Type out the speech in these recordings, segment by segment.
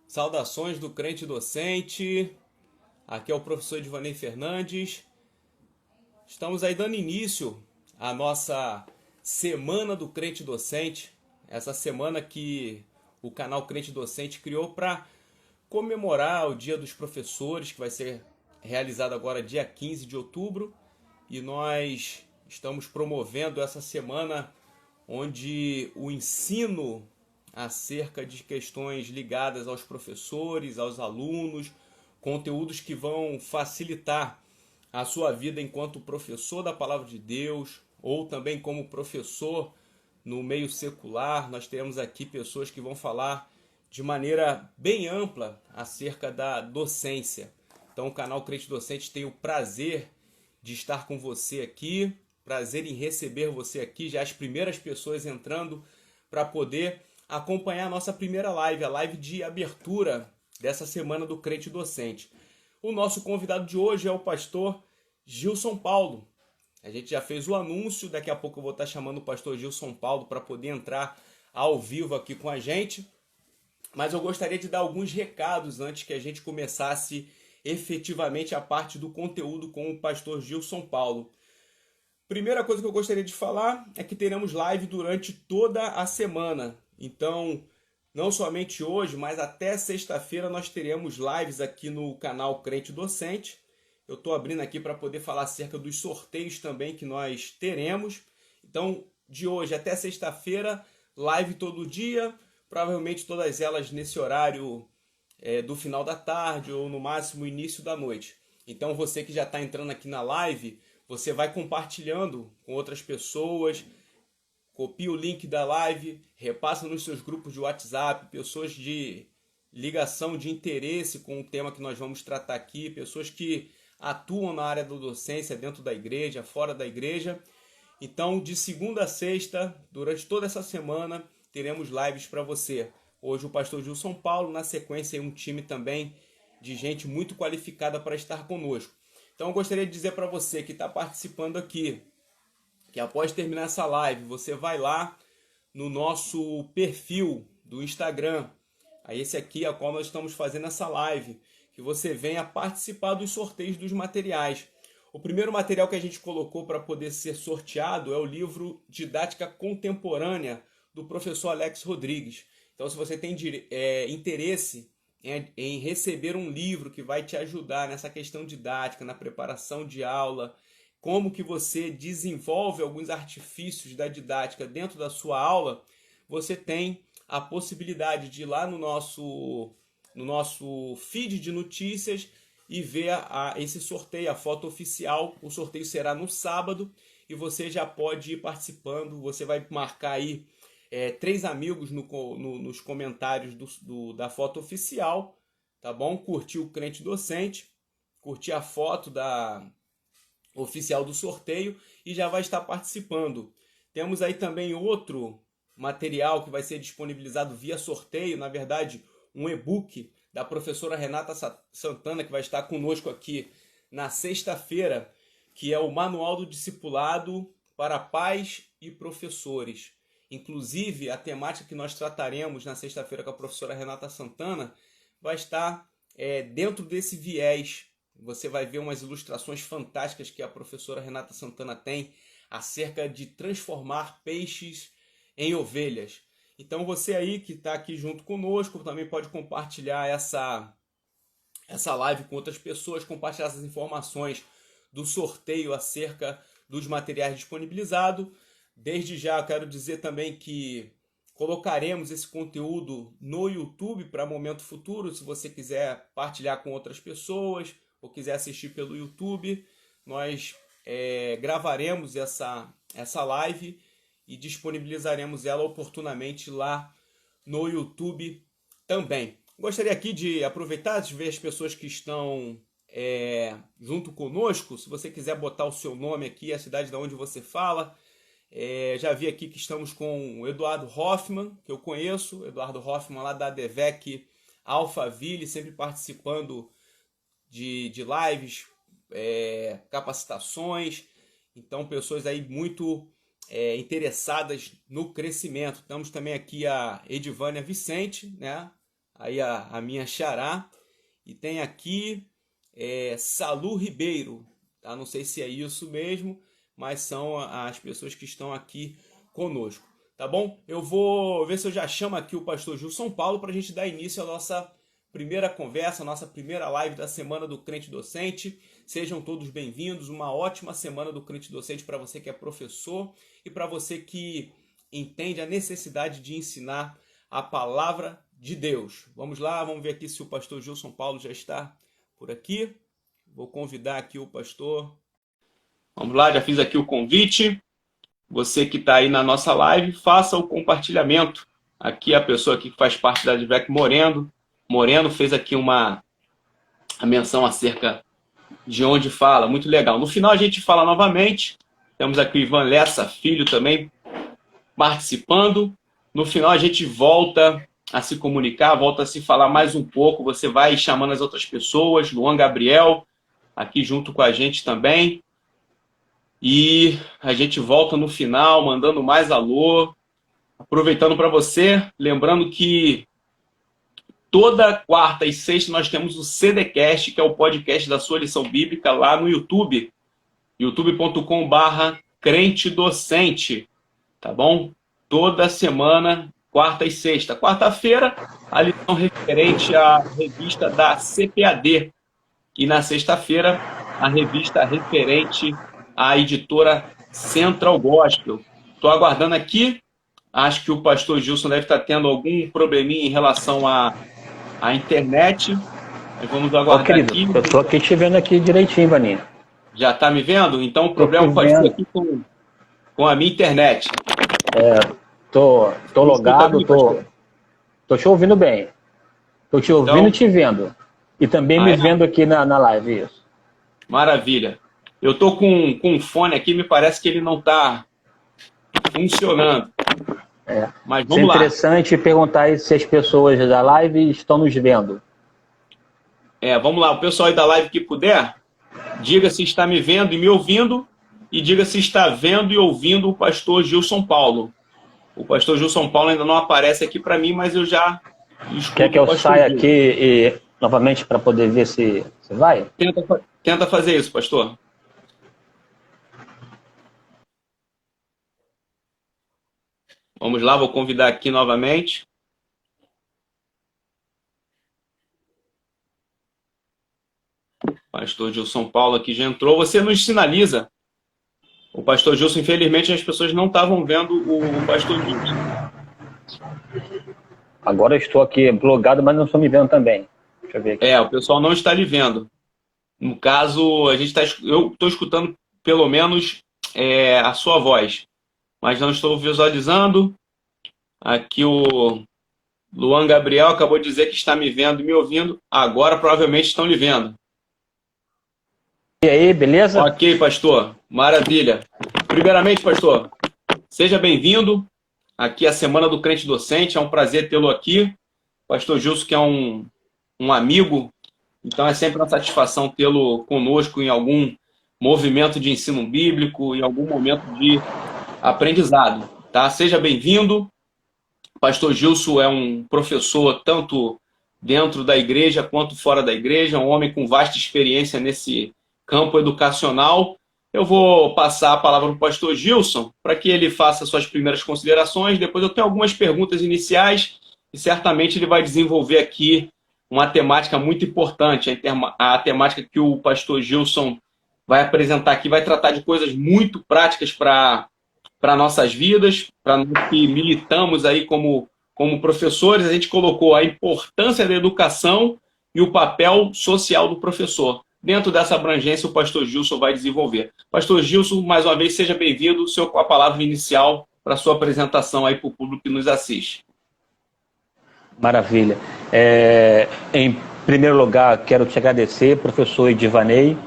Saudações do crente docente, aqui é o professor Edvanei Fernandes. Estamos aí dando início à nossa Semana do Crente Docente, essa semana que o canal Crente Docente criou para comemorar o Dia dos Professores, que vai ser realizado agora dia 15 de outubro, e nós estamos promovendo essa semana onde o ensino acerca de questões ligadas aos professores, aos alunos, conteúdos que vão facilitar a sua vida enquanto professor da Palavra de Deus, ou também como professor no meio secular. Nós temos aqui pessoas que vão falar de maneira bem ampla acerca da docência. Então o canal Crente Docente tem o prazer de estar com você aqui, prazer em receber você aqui, já as primeiras pessoas entrando para poder acompanhar a nossa primeira live, a live de abertura dessa semana do Crente Docente. O nosso convidado de hoje é o pastor Gilson Paulo. A gente já fez o anúncio, daqui a pouco eu vou estar chamando o pastor Gilson Paulo para poder entrar ao vivo aqui com a gente. Mas eu gostaria de dar alguns recados antes que a gente começasse efetivamente a parte do conteúdo com o pastor Gilson Paulo. Primeira coisa que eu gostaria de falar é que teremos live durante toda a semana. Então, não somente hoje, mas até sexta-feira nós teremos lives aqui no canal Crente Docente. Eu estou abrindo aqui para poder falar acerca dos sorteios também que nós teremos. Então, de hoje até sexta-feira, live todo dia, provavelmente todas elas nesse horário do final da tarde ou no máximo início da noite. Então, você que já está entrando aqui na live, você vai compartilhando com outras pessoas, copia o link da live, repassa nos seus grupos de WhatsApp, pessoas de ligação de interesse com o tema que nós vamos tratar aqui, pessoas que atuam na área da docência dentro da igreja, fora da igreja. Então, de segunda a sexta, durante toda essa semana, teremos lives para você. Hoje o pastor Gilson Paulo, na sequência um time também de gente muito qualificada para estar conosco. Então eu gostaria de dizer para você que está participando aqui, que após terminar essa live, você vai lá no nosso perfil do Instagram, esse aqui a qual nós estamos fazendo essa live, que você venha participar dos sorteios dos materiais. O primeiro material que a gente colocou para poder ser sorteado é o livro Didática Contemporânea do professor Alex Rodrigues. Então se você tem interesse em receber um livro que vai te ajudar nessa questão didática, na preparação de aula, como que você desenvolve alguns artifícios da didática dentro da sua aula, você tem a possibilidade de ir lá no nosso feed de notícias e ver esse sorteio, a foto oficial. O sorteio será no sábado e você já pode ir participando. Você vai marcar aí 3 amigos nos comentários da foto oficial, tá bom? Curtir o Crente Docente, curtir a foto oficial do sorteio e já vai estar participando. Temos aí também outro material que vai ser disponibilizado via sorteio, na verdade, um e-book da professora Renata Santana, que vai estar conosco aqui na sexta-feira, que é o Manual do Discipulado para Pais e Professores. Inclusive, a temática que nós trataremos na sexta-feira com a professora Renata Santana vai estar dentro desse viés. Você vai ver umas ilustrações fantásticas que a professora Renata Santana tem acerca de transformar peixes em ovelhas. Então você aí que está aqui junto conosco também pode compartilhar essa live com outras pessoas, compartilhar essas informações do sorteio acerca dos materiais disponibilizados. Desde já eu quero dizer também que colocaremos esse conteúdo no YouTube para momento futuro. Se você quiser partilhar com outras pessoas ou quiser assistir pelo YouTube, nós gravaremos essa live e disponibilizaremos ela oportunamente lá no YouTube também. Gostaria aqui de aproveitar de ver as pessoas que estão junto conosco. Se você quiser botar o seu nome aqui, a cidade de onde você fala. Já vi aqui que estamos com o Eduardo Hoffman, que eu conheço. Eduardo Hoffman lá da Devec Alphaville, sempre participando de lives, capacitações. Então pessoas aí muito interessadas no crescimento. Temos também aqui a Edivânia Vicente, né? aí a minha xará. E tem aqui Salu Ribeiro, tá? Não sei se é isso mesmo, mas são as pessoas que estão aqui conosco, tá bom? Eu vou ver se eu já chamo aqui o pastor Gilson Paulo para a gente dar início à nossa primeira conversa, nossa primeira live da Semana do Crente Docente. Sejam todos bem-vindos, uma ótima Semana do Crente Docente para você que é professor e para você que entende a necessidade de ensinar a palavra de Deus. Vamos lá, vamos ver aqui se o pastor Gilson Paulo já está por aqui. Vou convidar aqui o pastor. Vamos lá, já fiz aqui o convite. Você que está aí na nossa live, faça o compartilhamento. Aqui a pessoa que faz parte da Advec Moreno fez aqui a menção acerca de onde fala. Muito legal. No final a gente fala novamente. Temos aqui o Ivan Lessa, filho também, participando. No final a gente volta a se comunicar, volta a se falar mais um pouco. Você vai chamando as outras pessoas. Luan Gabriel, aqui junto com a gente também. E a gente volta no final, mandando mais alô. Aproveitando para você, lembrando que toda quarta e sexta nós temos o CDcast, que é o podcast da sua lição bíblica, lá no YouTube. youtube.com/crente docente, tá bom? Toda semana, quarta e sexta. Quarta-feira, a lição referente à revista da CPAD. E na sexta-feira, a revista referente à editora Central Gospel. Estou aguardando aqui. Acho que o pastor Gilson deve estar tendo algum probleminha em relação à internet. Mas vamos aguardar querido, aqui. Eu estou aqui te vendo aqui direitinho, Vaninho. Já está me vendo? Então o problema pode ser aqui com a minha internet. Tô logado, tô te ouvindo bem. Tô te ouvindo Então, e te vendo. E também me vendo aqui na live, isso. Maravilha. Eu tô com um fone aqui, me parece que ele não está funcionando. Mas vamos lá. É interessante perguntar aí se as pessoas da live estão nos vendo. Vamos lá. O pessoal aí da live que puder, diga se está me vendo e me ouvindo, e diga se está vendo e ouvindo o pastor Gilson Paulo. O pastor Gilson Paulo ainda não aparece aqui para mim, mas eu já escuto. Quer que eu saia aqui e novamente para poder ver se vai? Tenta fazer isso, pastor. Vamos lá, vou convidar aqui novamente. Pastor Gilson Paulo aqui já entrou. Você nos sinaliza. O pastor Gilson, infelizmente, as pessoas não estavam vendo o pastor Gilson. Agora eu estou aqui logado, mas não estou me vendo também. Deixa eu ver aqui. O pessoal não está lhe vendo. No caso, eu estou escutando pelo menos a sua voz, mas não estou visualizando. Aqui o Luan Gabriel acabou de dizer que está me vendo e me ouvindo. Agora provavelmente estão lhe vendo. E aí, beleza? Ok, pastor. Maravilha. Primeiramente, pastor, seja bem-vindo aqui à Semana do Crente Docente. É um prazer tê-lo aqui. Pastor Gilson, que é um amigo, então é sempre uma satisfação tê-lo conosco em algum movimento de ensino bíblico, em algum momento de aprendizado. Tá? Seja bem-vindo. Pastor Gilson é um professor tanto dentro da igreja quanto fora da igreja, um homem com vasta experiência nesse campo educacional. Eu vou passar a palavra para o pastor Gilson para que ele faça suas primeiras considerações. Depois eu tenho algumas perguntas iniciais e certamente ele vai desenvolver aqui uma temática muito importante. A temática que o pastor Gilson vai apresentar aqui vai tratar de coisas muito práticas para nossas vidas, para nós que militamos aí como professores. A gente colocou a importância da educação e o papel social do professor. Dentro dessa abrangência, o pastor Gilson vai desenvolver. Pastor Gilson, mais uma vez, seja bem-vindo. O senhor com a palavra inicial para a sua apresentação aí para o público que nos assiste. Maravilha. Em primeiro lugar, quero te agradecer, professor Edivanei,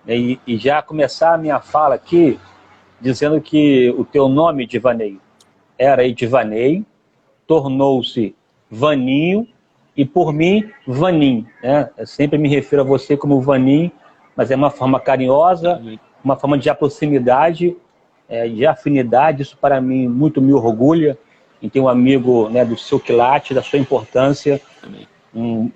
e já começar a minha fala aqui dizendo que o teu nome, Edivanei, era Edivanei, tornou-se Vaninho, e por mim, Vanim, né? Eu sempre me refiro a você como Vanim, mas é uma forma carinhosa, uma forma de proximidade, de afinidade. Isso para mim muito me orgulha em ter um amigo, né, do seu quilate, da sua importância.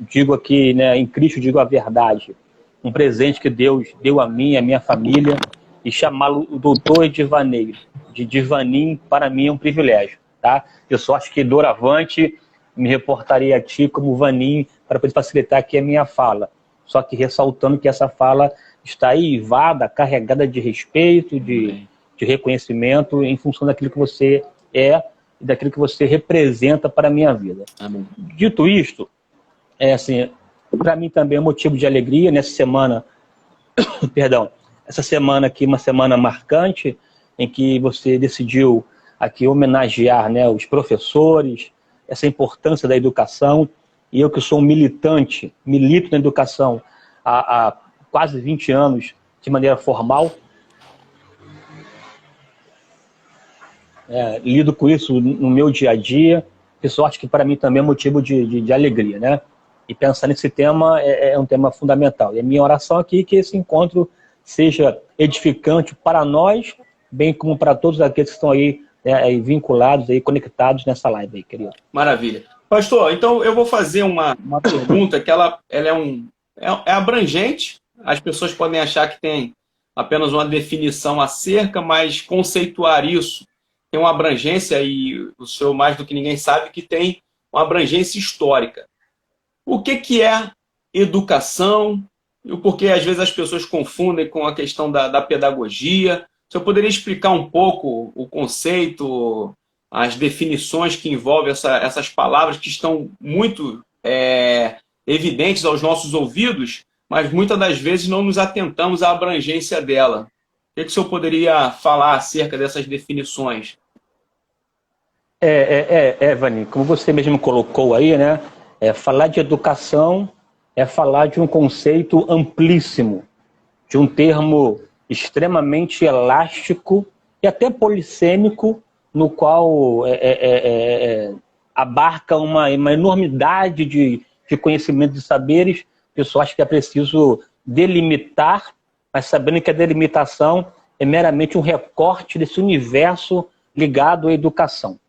digo aqui, né, em Cristo digo a verdade, um presente que Deus deu a mim, a minha família, e chamá-lo o doutor Edivanei, de Divanim, para mim é um privilégio, tá? Eu só acho que doravante me reportarei a ti como Vanim, para poder facilitar aqui a minha fala. Só que ressaltando que essa fala está eivada, carregada de respeito, de reconhecimento, em função daquilo que você é e daquilo que você representa para a minha vida. Amém. Dito isto, assim, para mim também é motivo de alegria nessa semana, perdão, essa semana aqui, uma semana marcante, em que você decidiu aqui homenagear, né, os professores, essa importância da educação, e eu que sou um militante, milito na educação há quase 20 anos, de maneira formal, lido com isso no meu dia a dia, de sorte que para mim também é motivo de alegria, né? E pensar nesse tema é um tema fundamental. E a minha oração aqui é que esse encontro seja edificante para nós, bem como para todos aqueles que estão aí, vinculados, aí, conectados nessa live aí, querido. Maravilha. Pastor, então eu vou fazer uma pergunta que ela é abrangente. As pessoas podem achar que tem apenas uma definição acerca, mas conceituar isso tem uma abrangência, e o senhor mais do que ninguém sabe que tem uma abrangência histórica. O que é educação? E o porquê às vezes as pessoas confundem com a questão da pedagogia? O senhor poderia explicar um pouco o conceito, as definições que envolvem essas palavras que estão muito evidentes aos nossos ouvidos, mas muitas das vezes não nos atentamos à abrangência dela? O que o senhor poderia falar acerca dessas definições? Vani, como você mesmo colocou aí, né? Falar de educação é falar de um conceito amplíssimo, de um termo extremamente elástico e até polissêmico, no qual abarca uma enormidade de conhecimentos e saberes. Eu só acho que é preciso delimitar, mas sabendo que a delimitação é meramente um recorte desse universo ligado à educação.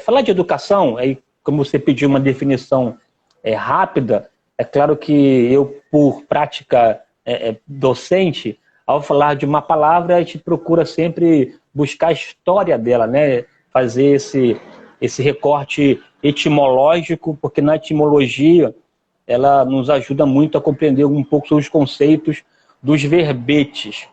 Falar de educação, como você pediu uma definição rápida, é claro que eu, por prática docente, ao falar de uma palavra, a gente procura sempre buscar a história dela, né? Fazer esse recorte etimológico, porque na etimologia ela nos ajuda muito a compreender um pouco sobre os conceitos dos verbetes.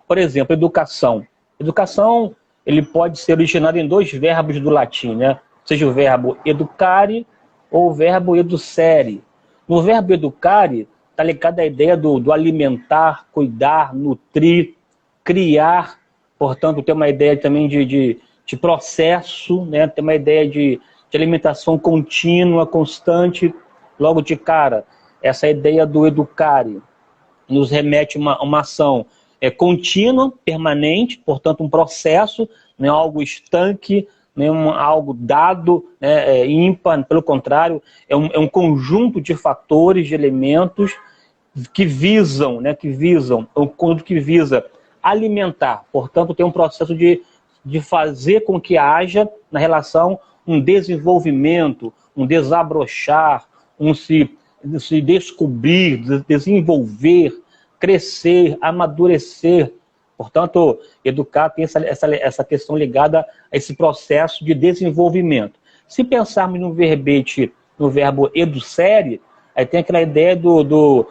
Por exemplo, educação. Educação, ele pode ser originado em dois verbos do latim, né? Seja o verbo educare ou o verbo educere. No verbo educare, está ligado à ideia do alimentar, cuidar, nutrir, criar. Portanto, tem uma ideia também de processo, né? Tem uma ideia de alimentação contínua, constante. Logo de cara, essa ideia do educare nos remete a uma ação contínua, permanente, portanto um processo, não é algo estanque, não é algo dado, ímpar, pelo contrário, é um conjunto de fatores, de elementos que visam, um conjunto que visa alimentar, portanto tem um processo de fazer com que haja na relação um desenvolvimento, um desabrochar, um se descobrir, desenvolver, crescer, amadurecer. Portanto, educar tem essa questão ligada a esse processo de desenvolvimento. Se pensarmos no verbete, no verbo educere, aí tem aquela ideia do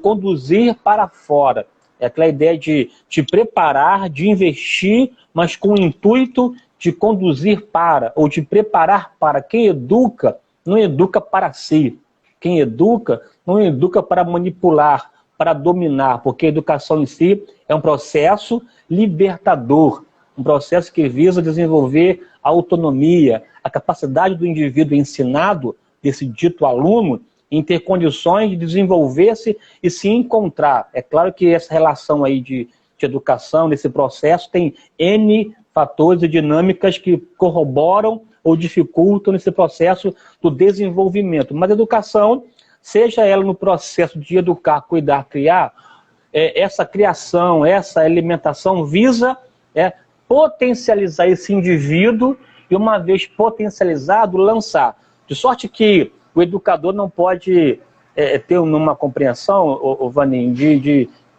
conduzir para fora. É aquela ideia de preparar, de investir, mas com o intuito de conduzir para, ou de preparar para. Quem educa, não educa para si. Quem educa, não educa para manipular, para dominar, porque a educação em si é um processo libertador, um processo que visa desenvolver a autonomia, a capacidade do indivíduo ensinado, desse dito aluno, em ter condições de desenvolver-se e se encontrar. É claro que essa relação aí de educação, nesse processo, tem N fatores e dinâmicas que corroboram ou dificultam nesse processo do desenvolvimento. Mas a educação, seja ela no processo de educar, cuidar, criar, essa criação, essa alimentação visa potencializar esse indivíduo e, uma vez potencializado, lançar. De sorte que o educador não pode ter uma compreensão, Vaninho,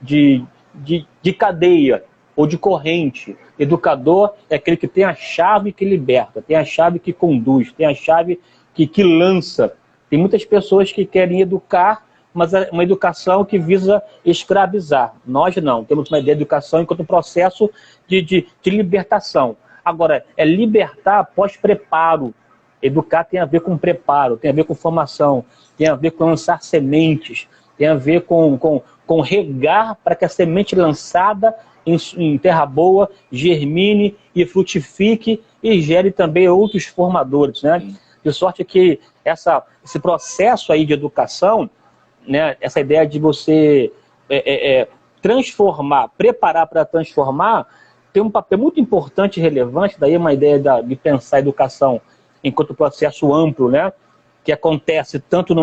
de cadeia ou de corrente. Educador é aquele que tem a chave que liberta, tem a chave que conduz, tem a chave que lança. Tem muitas pessoas que querem educar, mas é uma educação que visa escravizar. Nós não, temos uma ideia de educação enquanto um processo de libertação. Agora, é libertar após preparo. Educar tem a ver com preparo, tem a ver com formação, tem a ver com lançar sementes, tem a ver com regar para que a semente lançada em terra boa germine e frutifique e gere também outros formadores, né? De sorte que esse processo aí de educação, né, essa ideia de você transformar, preparar para transformar, tem um papel muito importante e relevante, daí uma ideia de pensar a educação enquanto processo amplo, né, que acontece tanto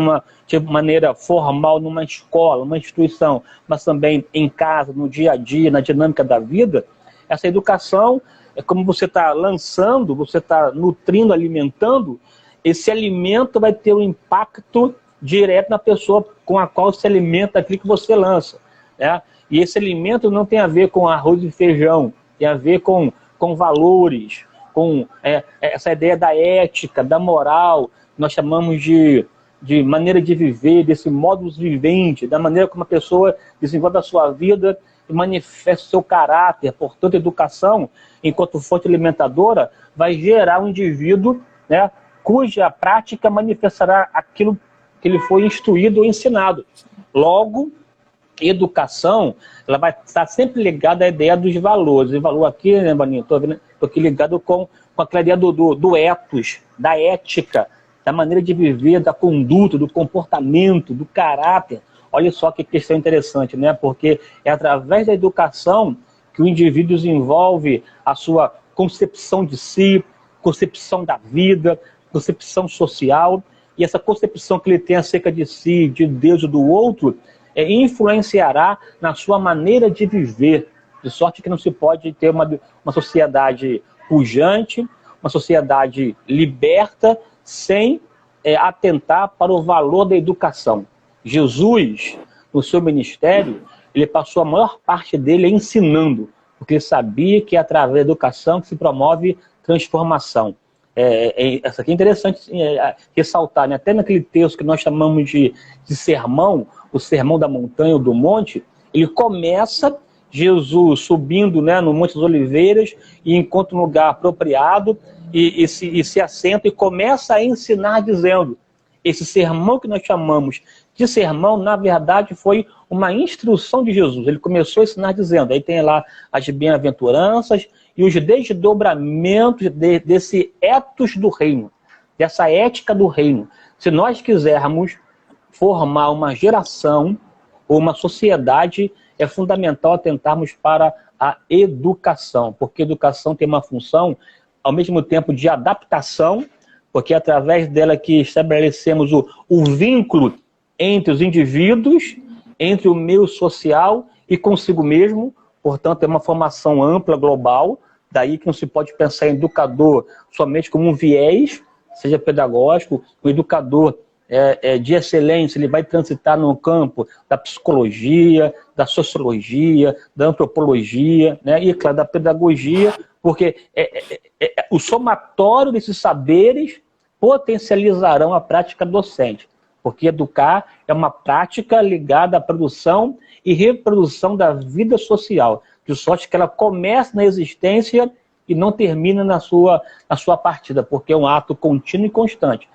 de maneira formal numa escola, numa instituição, mas também em casa, no dia a dia, na dinâmica da vida. Essa educação é como você está lançando, você está nutrindo, alimentando, esse alimento vai ter um impacto direto na pessoa com a qual se alimenta aquilo que você lança, né? E esse alimento não tem a ver com arroz e feijão, tem a ver com valores, com essa ideia da ética, da moral, nós chamamos de maneira de viver, desse modus vivendi, da maneira como a pessoa desenvolve a sua vida e manifesta o seu caráter. Portanto, a educação, enquanto fonte alimentadora, vai gerar um indivíduo, né, cuja prática manifestará aquilo que ele foi instruído ou ensinado. Logo, educação, ela vai estar sempre ligada à ideia dos valores. E valor aqui, né, Baninho? Estou aqui ligado com aquela ideia do ethos, da ética, da maneira de viver, da conduta, do comportamento, do caráter. Olha só que questão interessante, né? Porque é através da educação que o indivíduo desenvolve a sua concepção de si, concepção da vida, concepção social, e essa concepção que ele tem acerca de si, de Deus e do outro, influenciará na sua maneira de viver, de sorte que não se pode ter uma sociedade pujante, uma sociedade liberta, sem atentar para o valor da educação. Jesus, no seu ministério, ele passou a maior parte dele ensinando, porque ele sabia que é através da educação que se promove transformação. Essa aqui é interessante ressaltar, né? Até naquele texto que nós chamamos de sermão, o sermão da montanha ou do monte, ele começa Jesus subindo, né, no Monte das Oliveiras e encontra um lugar apropriado e se assenta e começa a ensinar dizendo, esse sermão que nós chamamos de sermão, na verdade, foi uma instrução de Jesus. Ele começou a ensinar dizendo, aí tem lá as bem-aventuranças e os desdobramentos desse ethos do reino, dessa ética do reino. Se nós quisermos formar uma geração ou uma sociedade, é fundamental atentarmos para a educação, porque a educação tem uma função, ao mesmo tempo, de adaptação, porque é através dela que estabelecemos o vínculo entre os indivíduos, entre o meio social e consigo mesmo. Portanto, é uma formação ampla, global, daí que não se pode pensar em educador somente como um viés, seja pedagógico. O educador de excelência, ele vai transitar no campo da psicologia, da sociologia, da antropologia, né? E, claro, da pedagogia, porque o somatório desses saberes potencializarão a prática docente, porque educar é uma prática ligada à produção e reprodução da vida social, de sorte que ela começa na existência e não termina na sua partida, porque é um ato contínuo e constante.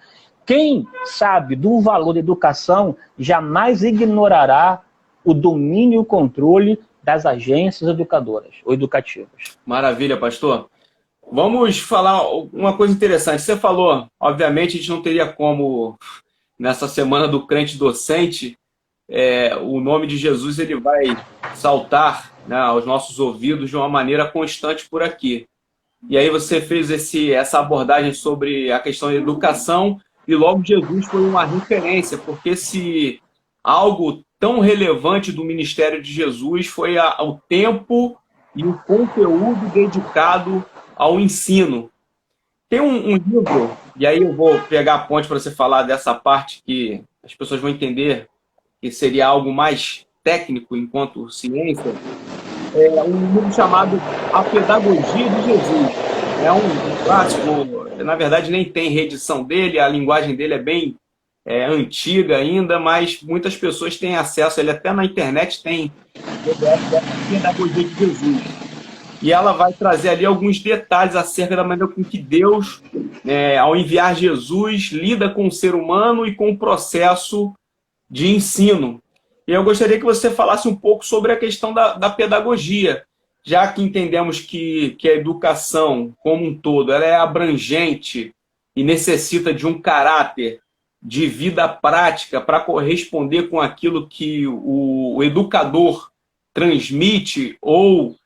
Quem sabe do valor da educação jamais ignorará o domínio e o controle das agências educadoras ou educativas. Maravilha, pastor. Vamos falar uma coisa interessante. Você falou, obviamente, a gente não teria como, nessa semana do crente docente, o nome de Jesus ele vai saltar, né, aos nossos ouvidos de uma maneira constante por aqui. E aí você fez essa abordagem sobre a questão da educação, e logo Jesus foi uma referência, porque se algo tão relevante do ministério de Jesus foi o tempo e o conteúdo dedicado ao ensino. Tem um livro E aí eu vou pegar a ponte para você falar dessa parte que as pessoas vão entender que seria algo mais técnico enquanto ciência. É um livro chamado A Pedagogia de Jesus. É um clássico, na verdade nem tem reedição dele, a linguagem dele é bem antiga ainda, mas muitas pessoas têm acesso, ele até na internet tem o PDF dessa Pedagogia de Jesus. E ela vai trazer ali alguns detalhes acerca da maneira com que Deus, ao enviar Jesus, lida com o ser humano e com o processo de ensino. E eu gostaria que você falasse um pouco sobre a questão da pedagogia, já que entendemos que a educação como um todo ela é abrangente e necessita de um caráter de vida prática para corresponder com aquilo que o educador transmite ou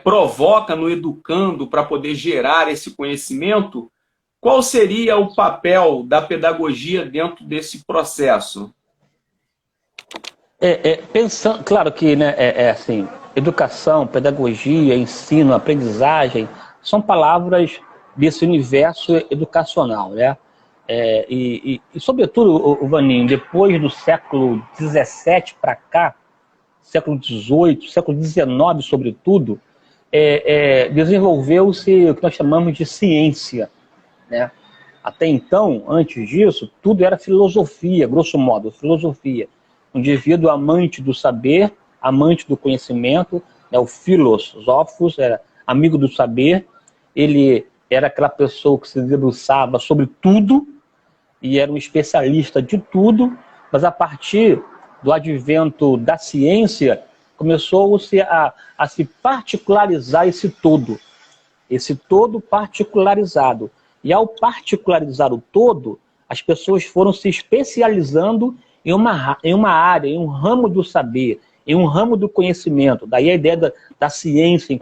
provoca no educando para poder gerar esse conhecimento. Qual seria o papel da pedagogia dentro desse processo? Pensando, claro que, né, assim, educação, pedagogia, ensino, aprendizagem, são palavras desse universo educacional, né? Sobretudo, o Vaninho, depois do século XVII para cá, século XVIII, século XIX, sobretudo, desenvolveu-se o que nós chamamos de ciência, né? Até então, antes disso, tudo era filosofia, grosso modo, filosofia. Um indivíduo amante do saber, amante do conhecimento, né? O philos, Zófos, era amigo do saber, ele era aquela pessoa que se debruçava sobre tudo e era um especialista de tudo, mas a partir do advento da ciência, começou-se a se particularizar esse todo particularizado. E ao particularizar o todo, as pessoas foram se especializando em uma área, em um ramo do saber, em um ramo do conhecimento. Daí a ideia da ciência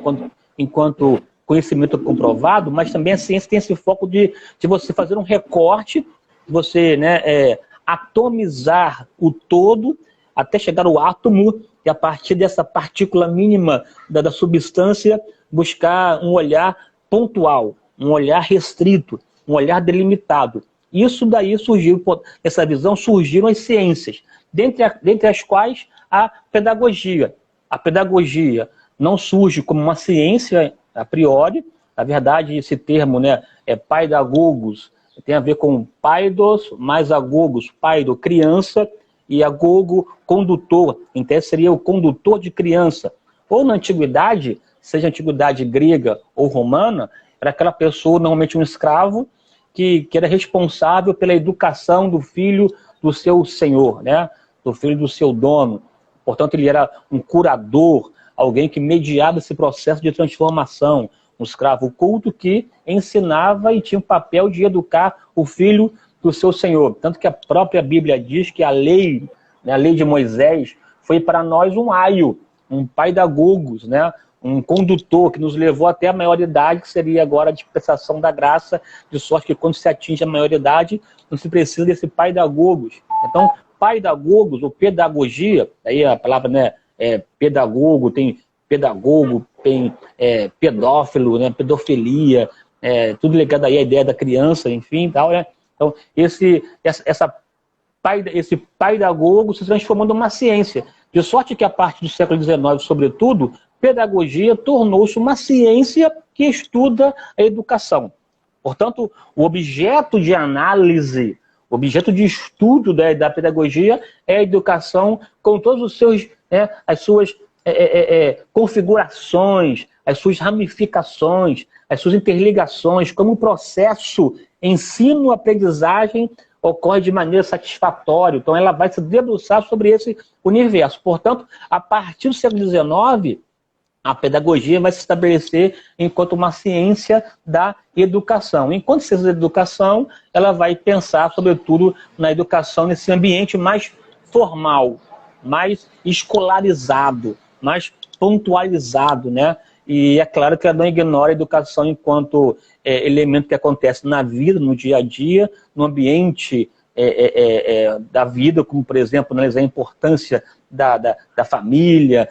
enquanto conhecimento comprovado, mas também a ciência tem esse foco de você fazer um recorte, você, né, atomizar o todo até chegar ao átomo e a partir dessa partícula mínima da substância buscar um olhar pontual, um olhar restrito, um olhar delimitado. Isso daí surgiu, essa visão surgiram as ciências, dentre as quais a pedagogia. A pedagogia não surge como uma ciência a priori, na verdade esse termo, né, paidagogos, tem a ver com paidos mais agogos, paido, criança, e agogo, condutor. Então seria o condutor de criança. Ou na antiguidade, seja antiguidade grega ou romana, era aquela pessoa, normalmente um escravo, que era responsável pela educação do filho do seu senhor, né? Do filho do seu dono. Portanto, ele era um curador, alguém que mediava esse processo de transformação. Um escravo culto que ensinava e tinha o papel de educar o filho do seu senhor. Tanto que a própria Bíblia diz que a lei, né, a lei de Moisés, foi para nós um aio, um paidagogos, né? Um condutor que nos levou até a maioridade, que seria agora a dispensação da graça, de sorte que quando se atinge a maioridade, não se precisa desse paidagogos. Então, paidagogos ou pedagogia, aí a palavra, né, pedagogo, tem pedagogo, tem pedófilo, né, pedofilia, tudo ligado aí à ideia da criança, enfim, tal, né? Então, esse paidagogo se transformou numa ciência. De sorte que a partir do século XIX, sobretudo, pedagogia tornou-se uma ciência que estuda a educação. Portanto, o objeto de análise, o objeto de estudo da pedagogia é a educação com todos os seus, as suas configurações, as suas ramificações, as suas interligações, como o processo ensino-aprendizagem ocorre de maneira satisfatória. Então, ela vai se debruçar sobre esse universo. Portanto, a partir do século XIX, a pedagogia vai se estabelecer enquanto uma ciência da educação. Enquanto ciência da educação, ela vai pensar, sobretudo, na educação nesse ambiente mais formal, mais escolarizado, mais pontualizado, né? E é claro que ela não ignora a educação enquanto elemento que acontece na vida, no dia a dia, no ambiente da vida, como, por exemplo, analisar a importância da família,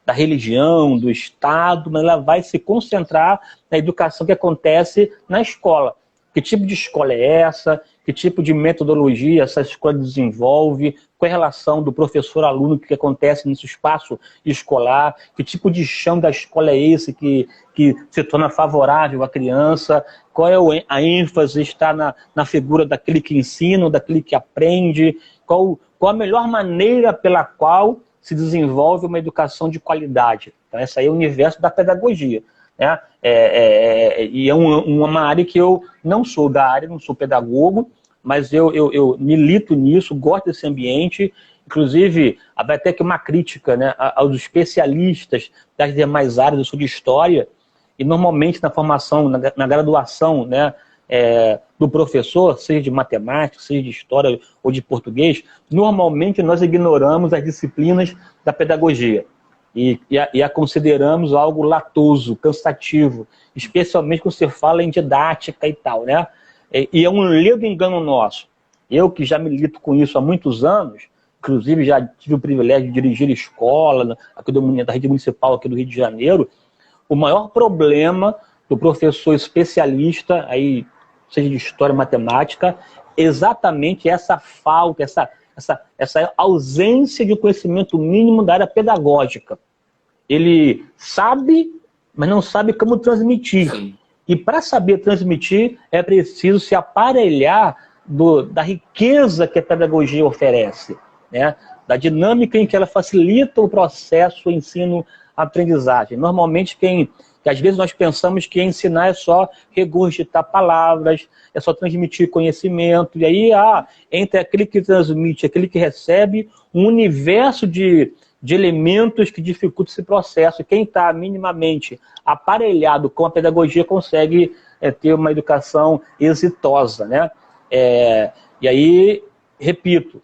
da religião, do Estado, mas ela vai se concentrar na educação que acontece na escola. Que tipo de escola é essa? Que tipo de metodologia essa escola desenvolve? Qual é a relação do professor-aluno que acontece nesse espaço escolar? Que tipo de chão da escola é esse que se torna favorável à criança? Qual é a ênfase está na figura daquele que ensina, daquele que aprende? Qual a melhor maneira pela qual se desenvolve uma educação de qualidade? Então, esse aí é o universo da pedagogia. Né? E é uma área que eu não sou da área, não sou pedagogo, mas eu milito nisso, gosto desse ambiente. Inclusive, vai até que uma crítica, né, aos especialistas das demais áreas. Eu sou de história, e normalmente na formação, na graduação, né, do professor, seja de matemática, seja de história ou de português, normalmente nós ignoramos as disciplinas da pedagogia. E a consideramos algo latoso, cansativo, especialmente quando você fala em didática e tal, né? E é um ledo engano nosso. Eu que já milito com isso há muitos anos, inclusive já tive o privilégio de dirigir escola aqui da rede municipal aqui do Rio de Janeiro, o maior problema do professor especialista, aí, seja de história ou matemática, exatamente essa falta, essa ausência de conhecimento mínimo da área pedagógica. Ele sabe, mas não sabe como transmitir. Sim. E para saber transmitir, é preciso se aparelhar da riqueza que a pedagogia oferece, né? Da dinâmica em que ela facilita o processo ensino-aprendizagem. Normalmente, que às vezes nós pensamos que ensinar é só regurgitar palavras, é só transmitir conhecimento, e aí entre aquele que transmite e aquele que recebe, um universo de elementos que dificultam esse processo. Quem está minimamente aparelhado com a pedagogia consegue ter uma educação exitosa, né? E aí, repito,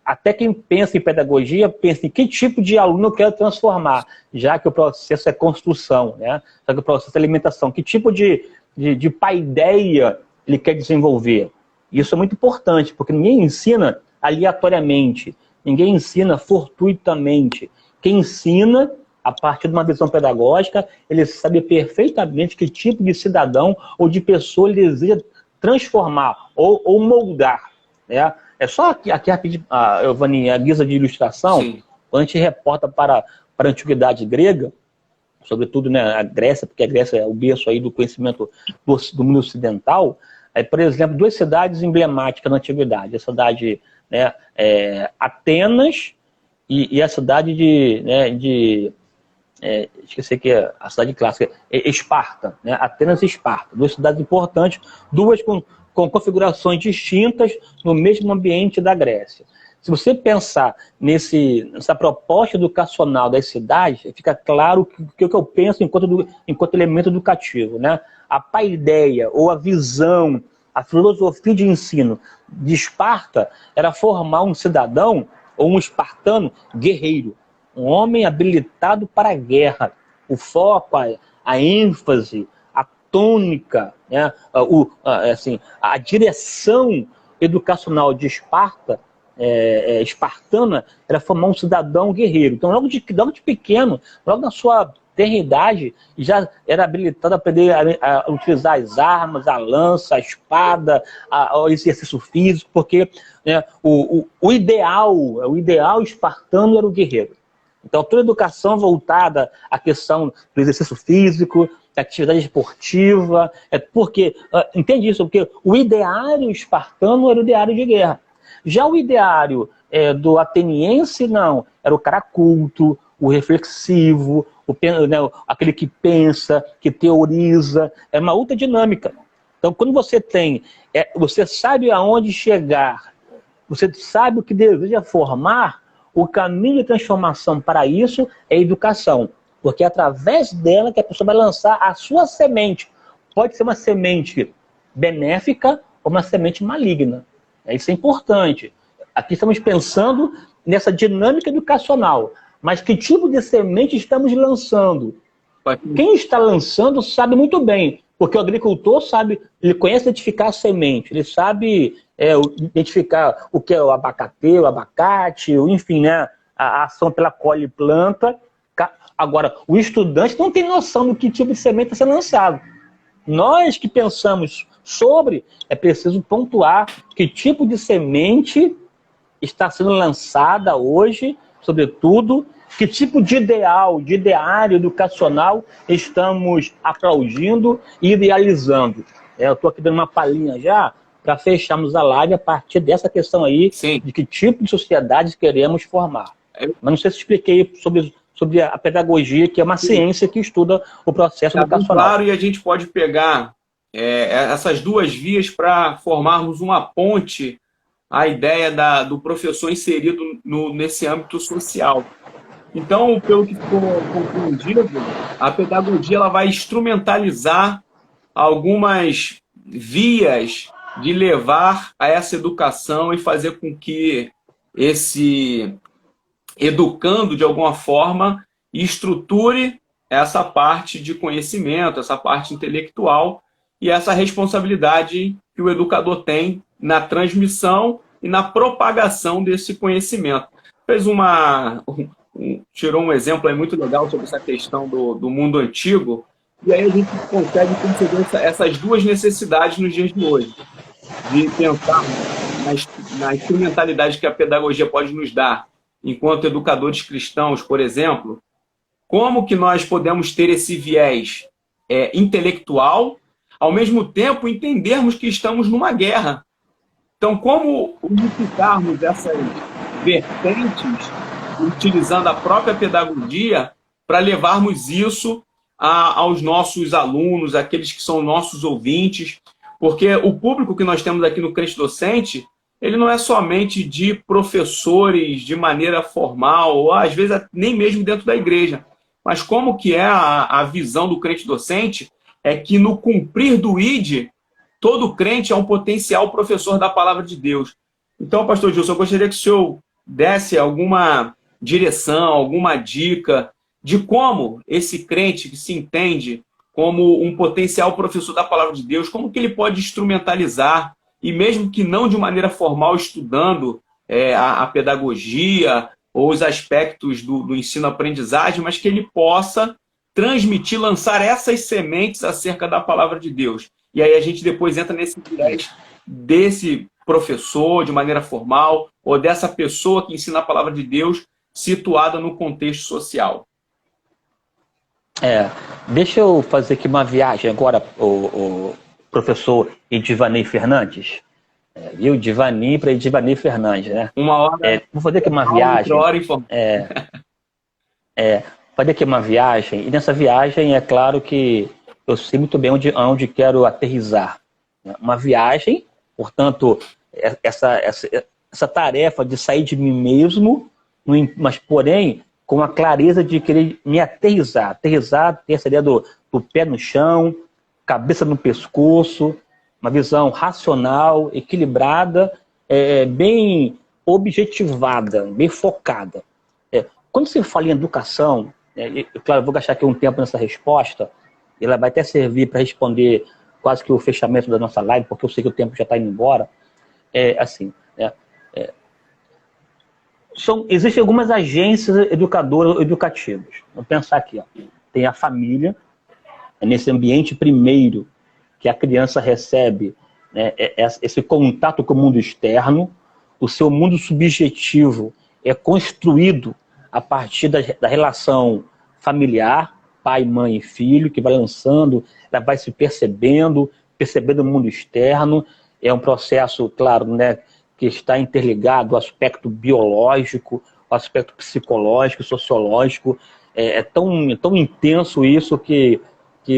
até quem pensa em pedagogia, pensa em que tipo de aluno eu quero transformar, já que o processo é construção, né? Já que o processo é alimentação, que tipo de paideia ele quer desenvolver. Isso é muito importante, porque ninguém ensina aleatoriamente, ninguém ensina fortuitamente. Quem ensina, a partir de uma visão pedagógica, ele sabe perfeitamente que tipo de cidadão ou de pessoa ele deseja transformar ou moldar, né? É só aqui rapidinho, Vaninha, a guisa de ilustração. Sim. Quando a gente reporta para a antiguidade grega, sobretudo, né, a Grécia, porque a Grécia é o berço aí do conhecimento do mundo ocidental, por exemplo, duas cidades emblemáticas na antiguidade, a cidade, né, Atenas e a cidade esqueci que é a cidade clássica, Esparta, né? Atenas e Esparta, duas cidades importantes, duas com configurações distintas no mesmo ambiente da Grécia. Se você pensar nessa proposta educacional das cidades, fica claro o que eu penso enquanto elemento educativo, né? A paideia ou a visão, a filosofia de ensino de Esparta era formar um cidadão ou um espartano guerreiro, um homem habilitado para a guerra. O foco, a ênfase, a tônica, né? A direção educacional de Esparta, espartana, era formar um cidadão guerreiro. Então, logo de pequeno, logo na sua tenra idade, já era habilitado a aprender a utilizar as armas, a lança, a espada, o exercício físico, porque, né, o ideal espartano era o guerreiro. Então, toda a educação voltada à questão do exercício físico, da atividade esportiva, porque, entende isso? Porque o ideário espartano era o ideário de guerra. Já o ideário do ateniense, não, era o cara culto, o reflexivo, aquele que pensa, que teoriza, é uma outra dinâmica. Então, quando você você sabe aonde chegar, você sabe o que deseja formar, o caminho de transformação para isso é a educação, porque é através dela que a pessoa vai lançar a sua semente. Pode ser uma semente benéfica ou uma semente maligna. Isso é importante. Aqui estamos pensando nessa dinâmica educacional, mas que tipo de semente estamos lançando? Quem está lançando sabe muito bem, porque o agricultor sabe, ele conhece identificar a semente, ele sabe identificar o que é o abacate, o abacate, enfim, né, a ação pela colhe e planta. Agora, o estudante não tem noção do que tipo de semente está sendo lançado. Nós que pensamos É preciso pontuar que tipo de semente está sendo lançada hoje, sobretudo, que tipo de ideal, de ideário educacional estamos aplaudindo e idealizando. Eu estou aqui dando uma palhinha já para fecharmos a live a partir dessa questão aí, Sim. de que tipo de sociedade queremos formar. Mas não sei se expliquei sobre a pedagogia, que é uma ciência que estuda o processo educacional. Claro, e a gente pode pegar essas duas vias para formarmos uma ponte à ideia do professor inserido nesse âmbito social. Então, pelo que ficou compreendido, a pedagogia ela vai instrumentalizar algumas vias de levar a essa educação e fazer com que esse educando, de alguma forma, estruture essa parte de conhecimento, essa parte intelectual e essa responsabilidade que o educador tem na transmissão e na propagação desse conhecimento. Tirou um exemplo aí muito legal sobre essa questão do mundo antigo, e aí a gente consegue perceber essas duas necessidades nos dias de hoje, de pensar na instrumentalidade que a pedagogia pode nos dar, enquanto educadores cristãos, por exemplo, como que nós podemos ter esse viés intelectual, ao mesmo tempo entendermos que estamos numa guerra. Então, como unificarmos essas vertentes, utilizando a própria pedagogia, para levarmos isso aos nossos alunos, aqueles que são nossos ouvintes, porque o público que nós temos aqui no Crente Docente, ele não é somente de professores de maneira formal, ou às vezes nem mesmo dentro da igreja, mas como que é a visão do crente docente, é que no cumprir do ID, todo crente é um potencial professor da palavra de Deus. Então, pastor Gilson, eu gostaria que o senhor desse alguma direção, alguma dica de como esse crente que se entende como um potencial professor da palavra de Deus, como que ele pode instrumentalizar, e mesmo que não de maneira formal, estudando a pedagogia ou os aspectos do ensino-aprendizagem, mas que ele possa transmitir, lançar essas sementes acerca da palavra de Deus. E aí a gente depois entra nesse viés desse professor, de maneira formal, ou dessa pessoa que ensina a palavra de Deus, situada no contexto social. Deixa eu fazer aqui uma viagem agora, o professor Edivanei Fernandes. Viu? Divani para Edivanei Fernandes, né? Uma hora. Vou fazer aqui uma viagem. Fazer aqui uma viagem, e nessa viagem é claro que eu sei muito bem onde quero aterrissar. Uma viagem, portanto, essa tarefa de sair de mim mesmo, mas porém com a clareza de querer me aterrissar, ter essa ideia do pé no chão, cabeça no pescoço, uma visão racional, equilibrada, bem objetivada, bem focada. Quando se fala em educação, claro, eu vou gastar aqui um tempo nessa resposta, ela vai até servir para responder quase que o fechamento da nossa live, porque eu sei que o tempo já está indo embora. Existem algumas agências educadoras ou educativas. Vamos pensar aqui, ó. Tem a família, nesse ambiente primeiro que a criança recebe esse contato com o mundo externo, o seu mundo subjetivo é construído a partir da relação familiar, pai, mãe e filho, que vai lançando, ela vai se percebendo o mundo externo. É um processo, claro, né, que está interligado ao aspecto biológico, ao aspecto psicológico, sociológico. É tão intenso isso que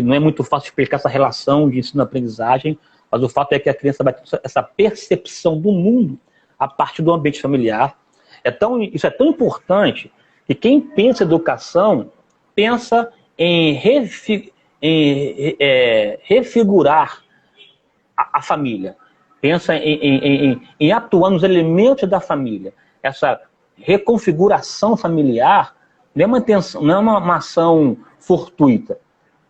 não é muito fácil explicar essa relação de ensino-aprendizagem, mas o fato é que a criança vai ter essa percepção do mundo a partir do ambiente familiar. Isso é tão importante que quem pensa em educação pensa em refigurar a família, pensa em atuar nos elementos da família. Essa reconfiguração familiar não é uma ação fortuita.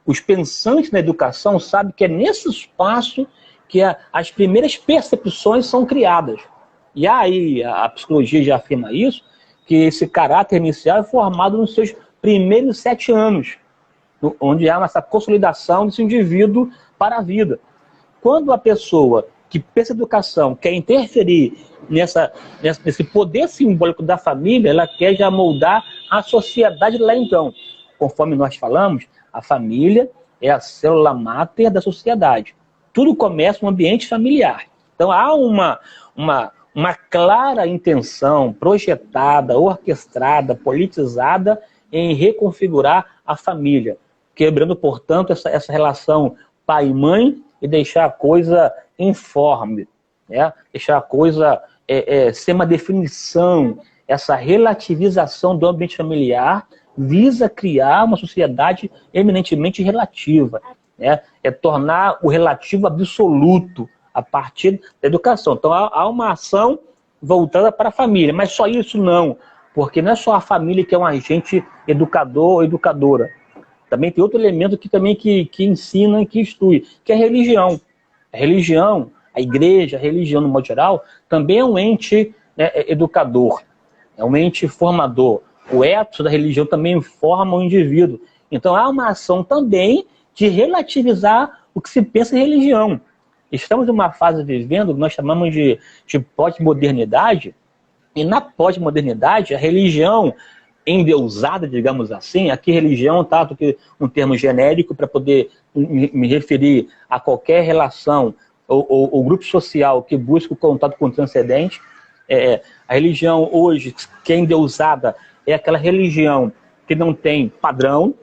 Os pensantes na educação sabem que é nesse espaço que as primeiras percepções são criadas. E aí a psicologia já afirma isso, que esse caráter inicial é formado nos seus primeiros 7 anos, onde há essa consolidação desse indivíduo para a vida. quando a pessoa que pensa em educação quer interferir nesse poder simbólico da família, ela quer já moldar a sociedade lá então. Conforme nós falamos, a família é a célula máter da sociedade. Tudo começa no ambiente familiar. Então há uma clara intenção projetada, orquestrada, politizada em reconfigurar a família, quebrando, portanto, essa relação pai e mãe e deixar a coisa informe, né? Deixar a coisa ser uma definição, essa relativização do ambiente familiar visa criar uma sociedade eminentemente relativa, né? É tornar o relativo absoluto a partir da educação. Então há uma ação voltada para a família, mas só isso não, porque não é só a família que é um agente educador ou educadora. Também tem outro elemento que ensina e que instrui, que é a religião. A religião, a igreja, a religião no modo geral, também é um ente, né, educador, é um ente formador. O ethos da religião também forma o indivíduo. Então há uma ação também de relativizar o que se pensa em religião. Estamos numa fase vivendo que nós chamamos de pós-modernidade, e na pós-modernidade a religião endeusada, digamos assim, aqui religião tá um termo genérico para poder me referir a qualquer relação ou grupo social que busca o contato com o transcendente. A religião hoje, que é endeusada, é aquela religião que não tem padrão,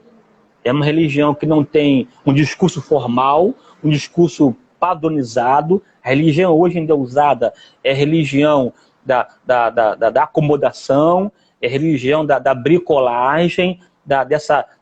é uma religião que não tem um discurso formal, um discurso padronizado. A religião hoje endeusada é a religião da acomodação, é a religião da bricolagem,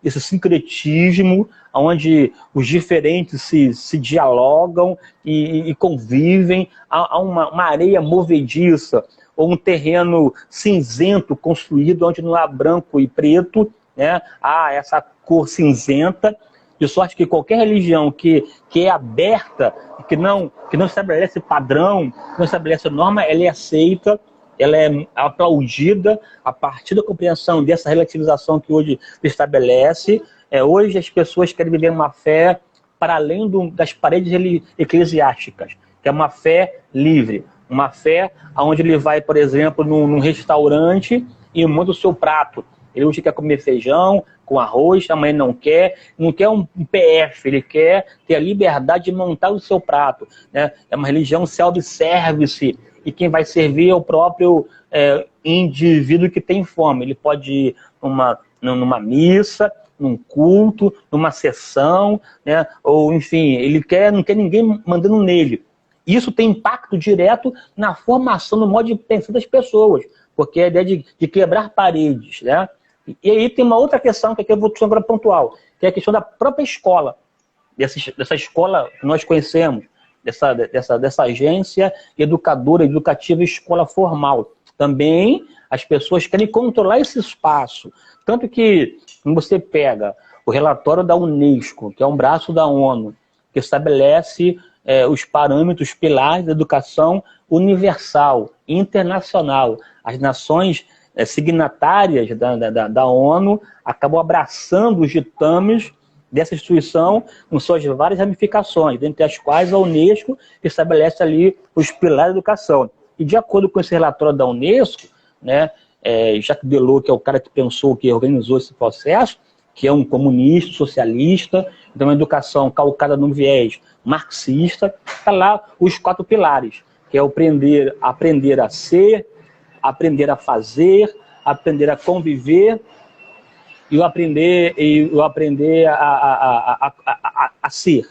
desse sincretismo, onde os diferentes se dialogam e convivem. Há uma areia movediça, ou um terreno cinzento construído, onde não há branco e preto, né? Há essa cor cinzenta, de sorte que qualquer religião que é aberta, que não estabelece padrão, que não estabelece norma, ela é aceita, ela é aplaudida a partir da compreensão dessa relativização que hoje se estabelece. Hoje as pessoas querem viver uma fé para além das paredes eclesiásticas, que é uma fé livre, uma fé onde ele vai, por exemplo, num restaurante e monta o seu prato. Ele hoje quer comer feijão com arroz, amanhã não quer um PF, ele quer ter a liberdade de montar o seu prato, né? É uma religião self-service, e quem vai servir é o próprio indivíduo que tem fome. Ele pode ir numa missa, num culto, numa sessão, né? Ou enfim, não quer ninguém mandando nele. Isso tem impacto direto na formação, no modo de pensar das pessoas, porque é a ideia de quebrar paredes, né? E aí tem uma outra questão que aqui eu vou discutir agora pontual, que é a questão da própria escola, dessa escola que nós conhecemos, dessa agência educativa escola formal. Também as pessoas querem controlar esse espaço. Tanto que, quando você pega o relatório da Unesco, que é um braço da ONU, que estabelece os parâmetros, pilares da educação universal, internacional, as nações signatárias da ONU acabam abraçando os ditames dessa instituição com suas várias ramificações, dentre as quais a Unesco estabelece ali os pilares da educação. E de acordo com esse relatório da Unesco, né, Jacques Delors, que é o cara que pensou, que organizou esse processo, que é um comunista, socialista, então uma educação calcada num viés marxista, está lá os 4 pilares, que é aprender a ser, aprender a fazer, aprender a conviver e o aprender a ser.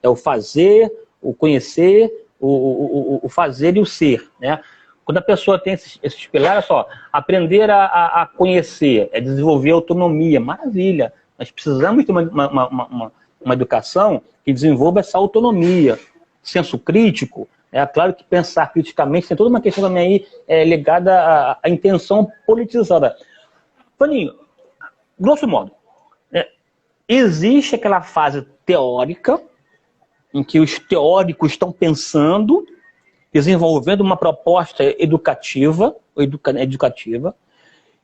É o fazer, o conhecer, o fazer e o ser, né? Quando a pessoa tem esses pilares, olha só, aprender a conhecer, é desenvolver autonomia, maravilha. Nós precisamos ter uma educação que desenvolva essa autonomia, senso crítico. É claro que pensar criticamente tem toda uma questão também aí ligada à intenção politizada. Toninho, grosso modo, existe aquela fase teórica em que os teóricos estão pensando, desenvolvendo uma proposta educativa,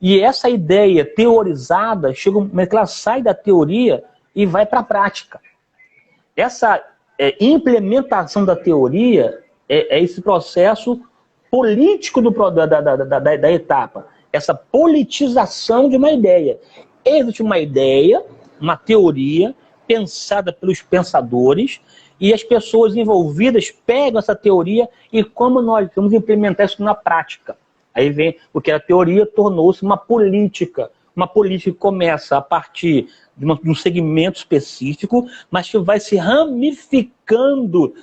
e essa ideia teorizada chega um momento que ela sai da teoria e vai para a prática. Essa implementação da teoria é esse processo político da etapa, essa politização de uma ideia. Existe uma ideia, uma teoria pensada pelos pensadores, e as pessoas envolvidas pegam essa teoria e como nós vamos implementar isso na prática. Aí vem o que a teoria tornou-se uma política que começa a partir de um segmento específico, mas que vai se ramificando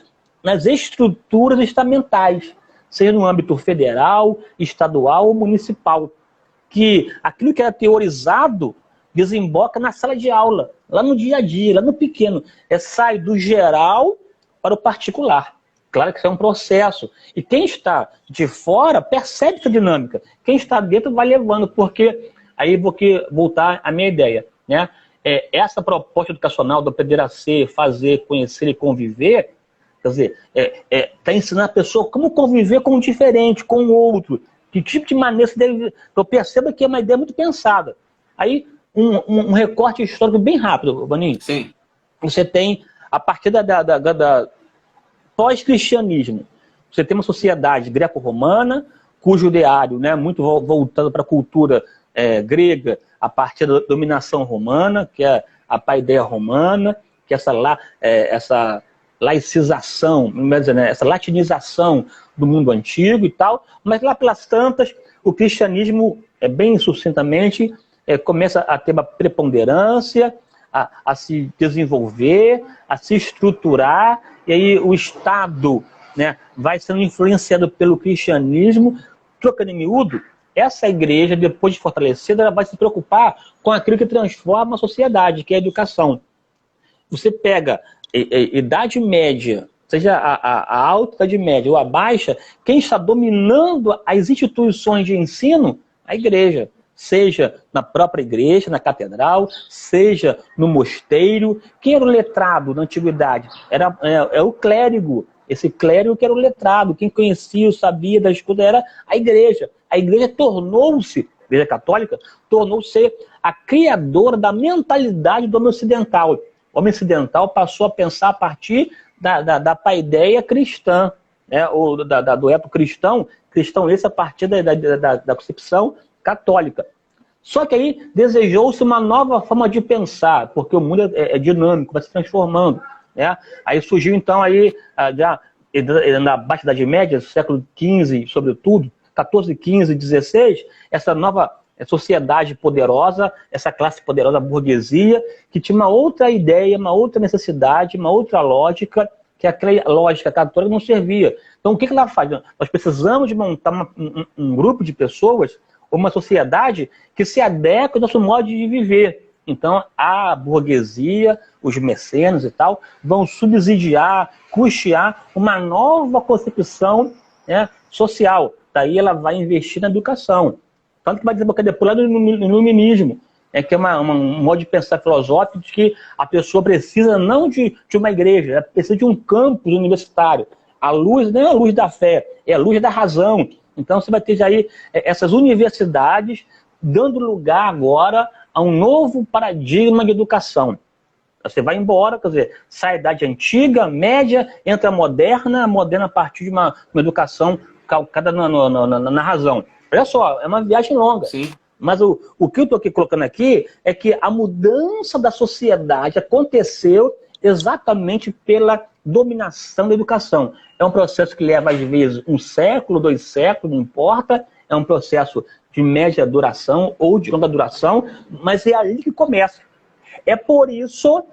nas estruturas estamentais, seja no âmbito federal, estadual ou municipal. Que aquilo que era teorizado desemboca na sala de aula, lá no dia a dia, lá no pequeno. Sai do geral para o particular. Claro que isso é um processo. E quem está de fora percebe essa dinâmica. Quem está dentro vai levando, porque aí vou voltar à minha ideia, né? Essa proposta educacional do aprender a ser, fazer, conhecer e conviver, quer dizer, está ensinando a pessoa como conviver com o diferente, com o outro. Que tipo de maneira você deve... Eu percebo que é uma ideia muito pensada. Aí, um recorte histórico bem rápido, Vaninho. Sim. Você tem, a partir da pós-cristianismo, você tem uma sociedade greco-romana, cujo ideário, né, muito voltado para a cultura grega, a partir da dominação romana, que é a paideia romana, que é essa laicização, né, essa latinização do mundo antigo e tal, mas lá pelas tantas, o cristianismo, bem sucintamente, começa a ter uma preponderância, a se desenvolver, a se estruturar, e aí o Estado, né, vai sendo influenciado pelo cristianismo. Trocando em miúdo, essa igreja, depois de fortalecida, ela vai se preocupar com aquilo que transforma a sociedade, que é a educação. Você pega Idade Média, seja a alta Idade Média ou a baixa, quem está dominando as instituições de ensino? A igreja. Seja na própria igreja, na catedral, seja no mosteiro. Quem era o letrado na antiguidade? Era o clérigo. Esse clérigo que era o letrado. Quem conhecia, sabia da escuta era a igreja. A igreja tornou-se, a igreja católica, tornou-se a criadora da mentalidade do homem ocidental. O homem ocidental passou a pensar a partir da paideia cristã, né? Ou do eto cristão esse a partir da concepção católica. Só que aí desejou-se uma nova forma de pensar, porque o mundo é dinâmico, vai se transformando, né? Aí surgiu então aí, já na Baixa Idade Média, século XV, sobretudo, 14, 15, 16, essa nova sociedade poderosa, essa classe poderosa burguesia, que tinha uma outra ideia, uma outra necessidade, uma outra lógica, que aquela lógica católica não servia. Então o que ela faz? Nós precisamos de montar um grupo de pessoas, uma sociedade que se adeque ao nosso modo de viver. Então, a burguesia, os mecenas e tal, vão subsidiar, custear uma nova concepção, né, social. Daí ela vai investir na educação. Tanto que vai desembocar depois lá no iluminismo, que é um modo de pensar filosófico de que a pessoa precisa não de uma igreja, ela precisa de um campus universitário. A luz não é a luz da fé, é a luz da razão. Então você vai ter aí essas universidades dando lugar agora a um novo paradigma de educação. Você vai embora, quer dizer, sai a idade antiga, média, entra a moderna a partir de uma educação calcada na razão. Olha só, é uma viagem longa. Sim. Mas o que eu estou aqui colocando aqui é que a mudança da sociedade aconteceu exatamente pela dominação da educação. É um processo que leva, às vezes, 1 século, 2 séculos, não importa. É um processo de média duração ou de longa duração, mas é ali que começa. É por isso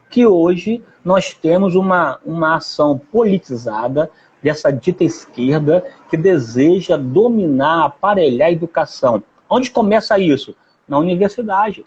que hoje nós temos uma ação politizada dessa dita esquerda que deseja dominar, aparelhar a educação. Onde começa isso? Na universidade.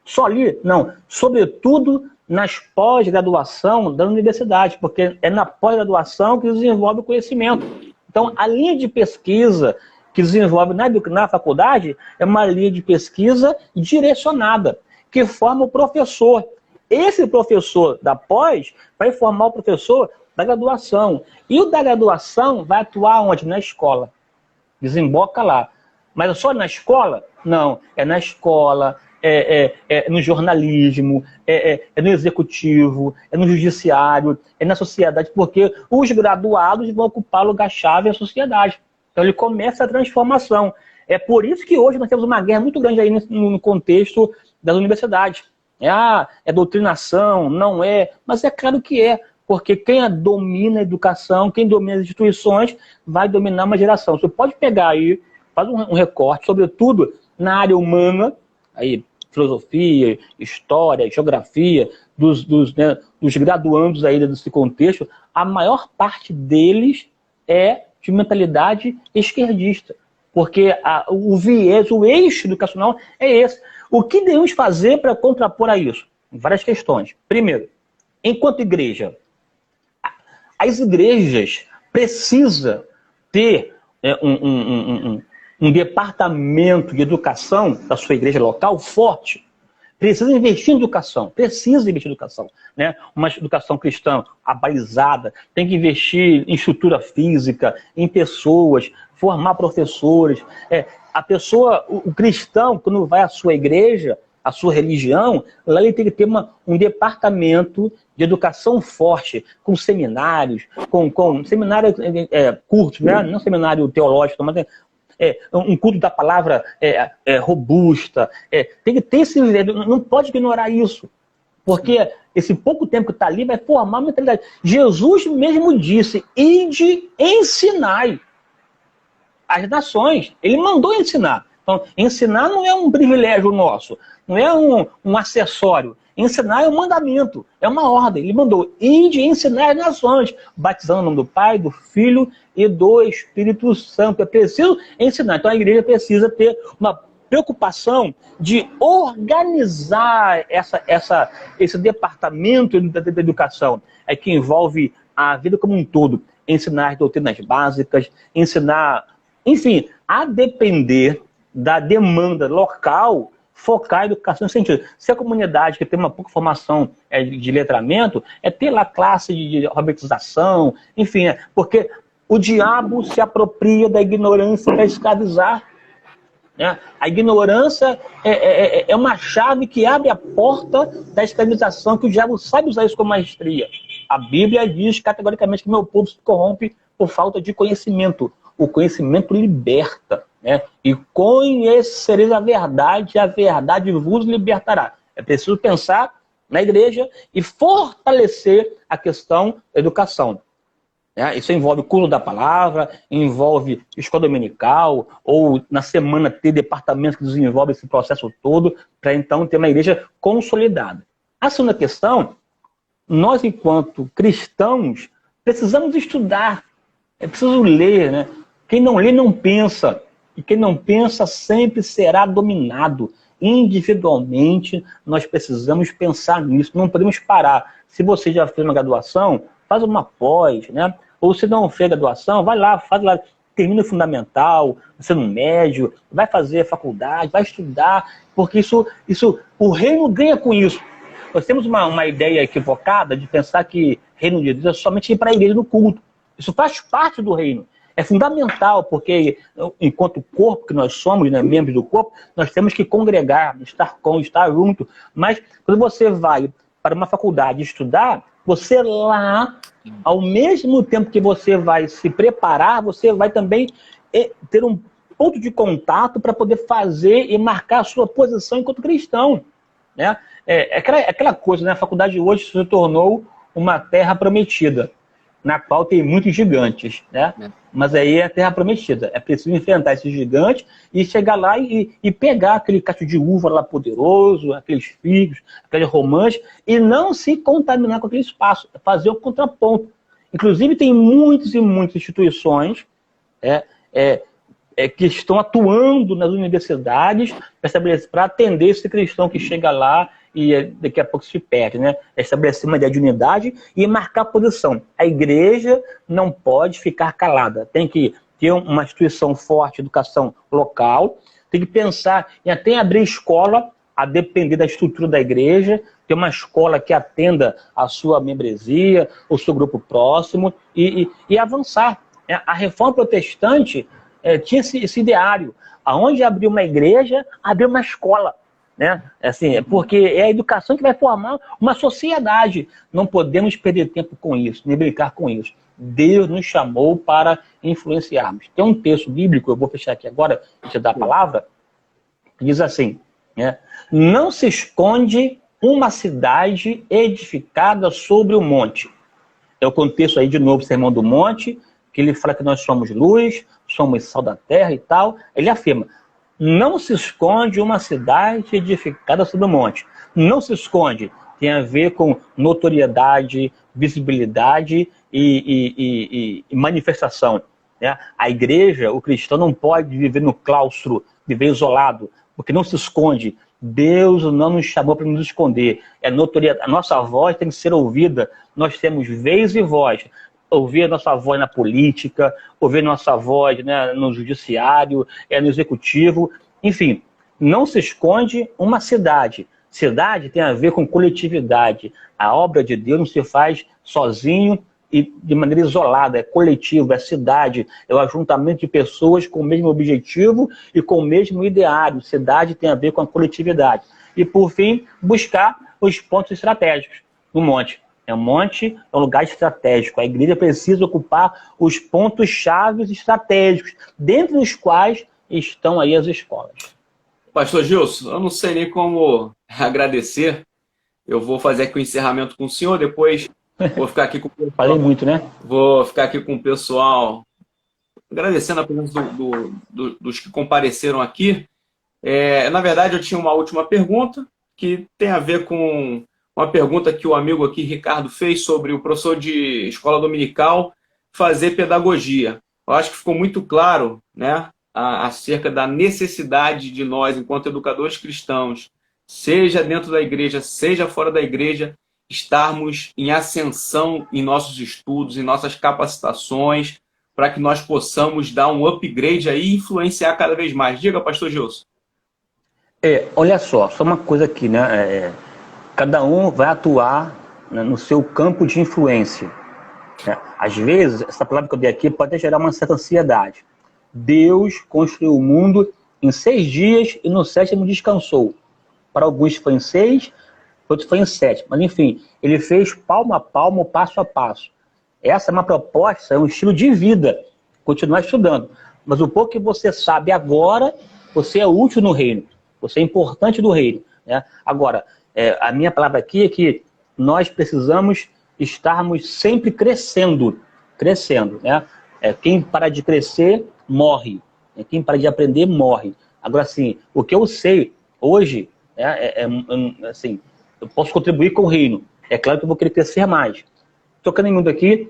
Só ali? Não. Sobretudo nas pós-graduação da universidade, porque é na pós-graduação que desenvolve o conhecimento. Então, a linha de pesquisa que desenvolve na faculdade é uma linha de pesquisa direcionada, que forma o professor. Esse professor da pós vai formar o professor da graduação. E o da graduação vai atuar onde? Na escola. Desemboca lá. Mas é só na escola? Não. É na escola, no jornalismo, no executivo, no judiciário, na sociedade, porque os graduados vão ocupar lugar-chave na sociedade. Então ele começa a transformação. É por isso que hoje nós temos uma guerra muito grande aí no contexto das universidades. É doutrinação, não é, mas é claro que é, porque quem domina a educação, quem domina as instituições, vai dominar uma geração. Você pode pegar aí, faz um recorte, sobretudo na área humana, aí, filosofia, história, geografia, dos graduandos aí desse contexto, a maior parte deles é de mentalidade esquerdista, porque o viés, o eixo educacional é esse. O que devemos fazer para contrapor a isso? Várias questões. Primeiro, enquanto igreja, as igrejas precisam ter um departamento de educação da sua igreja local forte. Precisa investir em educação, né? Uma educação cristã abalizada, tem que investir em estrutura física, em pessoas, formar professores. A pessoa, o cristão, quando vai à sua igreja, à sua religião, lá ele tem que ter um departamento de educação forte, com seminários, com seminários curtos, né? Não seminário teológico, mas um culto da palavra robusta. Tem que ter não pode ignorar isso, porque esse pouco tempo que está ali vai formar uma mentalidade. Jesus mesmo disse, ide, ensinai as nações. Ele mandou ensinar. Então, ensinar não é um privilégio nosso, não é um acessório. Ensinar é um mandamento, é uma ordem. Ele mandou, ide ensinar as nações, batizando o nome do Pai, do Filho e do Espírito Santo. É preciso ensinar. Então a igreja precisa ter uma preocupação de organizar esse departamento da educação, que envolve a vida como um todo. Ensinar as doutrinas básicas, ensinar, enfim, a depender da demanda local, focar a educação nesse sentido. Se a comunidade que tem uma pouca formação de letramento, ter lá classe de alfabetização, enfim, porque o diabo se apropria da ignorância para escravizar. Né? A ignorância é uma chave que abre a porta da escravização, que o diabo sabe usar isso com maestria. A Bíblia diz categoricamente que meu povo se corrompe por falta de conhecimento. O conhecimento liberta. Né? E conhecereis a verdade vos libertará. É preciso pensar na igreja e fortalecer a questão da educação. Né? Isso envolve o curso da palavra, envolve escola dominical, ou na semana ter departamentos que desenvolvem esse processo todo, para então ter uma igreja consolidada. A segunda questão, nós enquanto cristãos precisamos estudar, é preciso ler. Né? Quem não lê não pensa. E quem não pensa sempre será dominado. Individualmente, nós precisamos pensar nisso. Não podemos parar. Se você já fez uma graduação, faz uma pós, né? Ou se não fez graduação, vai lá, faz lá, termina o fundamental, ensino médio, vai fazer faculdade, vai estudar, porque o reino ganha com isso. Nós temos uma ideia equivocada de pensar que reino de Deus é somente ir para a igreja no culto. Isso faz parte do reino. É fundamental, porque enquanto corpo que nós somos, né, membros do corpo, nós temos que congregar, estar junto. Mas quando você vai para uma faculdade estudar, você lá, ao mesmo tempo que você vai se preparar, você vai também ter um ponto de contato para poder fazer e marcar a sua posição enquanto cristão. Né? Aquela coisa, né? A faculdade hoje se tornou uma terra prometida, na qual tem muitos gigantes, né? Mas aí é a terra prometida. É preciso enfrentar esses gigantes e chegar lá e pegar aquele cacho de uva lá poderoso, aqueles figos, aqueles romãs, e não se contaminar com aquele espaço, fazer o contraponto. Inclusive tem muitas e muitas instituições que estão atuando nas universidades para atender esse cristão que chega lá e daqui a pouco se perde, né? Estabelecer uma ideia de unidade e marcar a posição. A igreja não pode ficar calada. Tem que ter uma instituição forte de educação local, tem que pensar em até abrir escola, a depender da estrutura da igreja, ter uma escola que atenda a sua membresia, o seu grupo próximo e avançar. A reforma protestante tinha esse ideário. Aonde abriu uma igreja, abriu uma escola. né? Assim, porque é a educação que vai formar uma sociedade. Não podemos perder tempo com isso, nem brincar com isso. Deus nos chamou para influenciarmos. Tem um texto bíblico, eu vou fechar aqui agora, te dar a palavra, que diz assim, né? Não se esconde uma cidade edificada sobre o monte. É o contexto aí, de novo, Sermão do Monte, que ele fala que nós somos luz, somos sal da terra e tal. Ele afirma, não se esconde uma cidade edificada sobre o monte. Não se esconde. Tem a ver com notoriedade, visibilidade e manifestação, né? A igreja, o cristão não pode viver no claustro, viver isolado, porque não se esconde. Deus não nos chamou para nos esconder. É notoriedade. A nossa voz tem que ser ouvida. Nós temos vez e voz. Ouvir a nossa voz na política, ouvir a nossa voz, né, no judiciário, no executivo. Enfim, não se esconde uma cidade. Cidade tem a ver com coletividade. A obra de Deus não se faz sozinho e de maneira isolada. É coletivo, é cidade, é o ajuntamento de pessoas com o mesmo objetivo e com o mesmo ideário. Cidade tem a ver com a coletividade. E, por fim, buscar os pontos estratégicos no monte. Um monte é um lugar estratégico. A igreja precisa ocupar os pontos chaves estratégicos, dentre os quais estão aí as escolas. Pastor Gilson, eu não sei nem como agradecer. Eu vou fazer aqui o encerramento com o senhor, depois vou ficar aqui com o pessoal. Falei muito, né? Vou ficar aqui com o pessoal, agradecendo a presença dos que compareceram aqui. Na verdade, eu tinha uma última pergunta, que tem a ver com uma pergunta que o amigo aqui, Ricardo, fez sobre o professor de escola dominical fazer pedagogia. Eu acho que ficou muito claro, né, acerca da necessidade de nós, enquanto educadores cristãos, seja dentro da igreja, seja fora da igreja, estarmos em ascensão em nossos estudos, em nossas capacitações, para que nós possamos dar um upgrade aí e influenciar cada vez mais. Diga, pastor Gilson. Olha só uma coisa aqui, né? Cada um vai atuar, né, no seu campo de influência. Às vezes, essa palavra que eu dei aqui pode até gerar uma certa ansiedade. Deus construiu o mundo em 6 dias e no 7º descansou. Para alguns foi em 6, outros foi em 7. Mas, enfim, ele fez palmo a palmo, passo a passo. Essa é uma proposta, é um estilo de vida. Continuar estudando. Mas o pouco que você sabe agora, você é útil no reino. Você é importante do reino, né? Agora, a minha palavra aqui é que nós precisamos estarmos sempre crescendo, né? Quem para de crescer, morre. Quem para de aprender, morre. Agora, assim, o que eu sei hoje, assim, eu posso contribuir com o reino. É claro que eu vou querer crescer mais. Tocando em mundo aqui,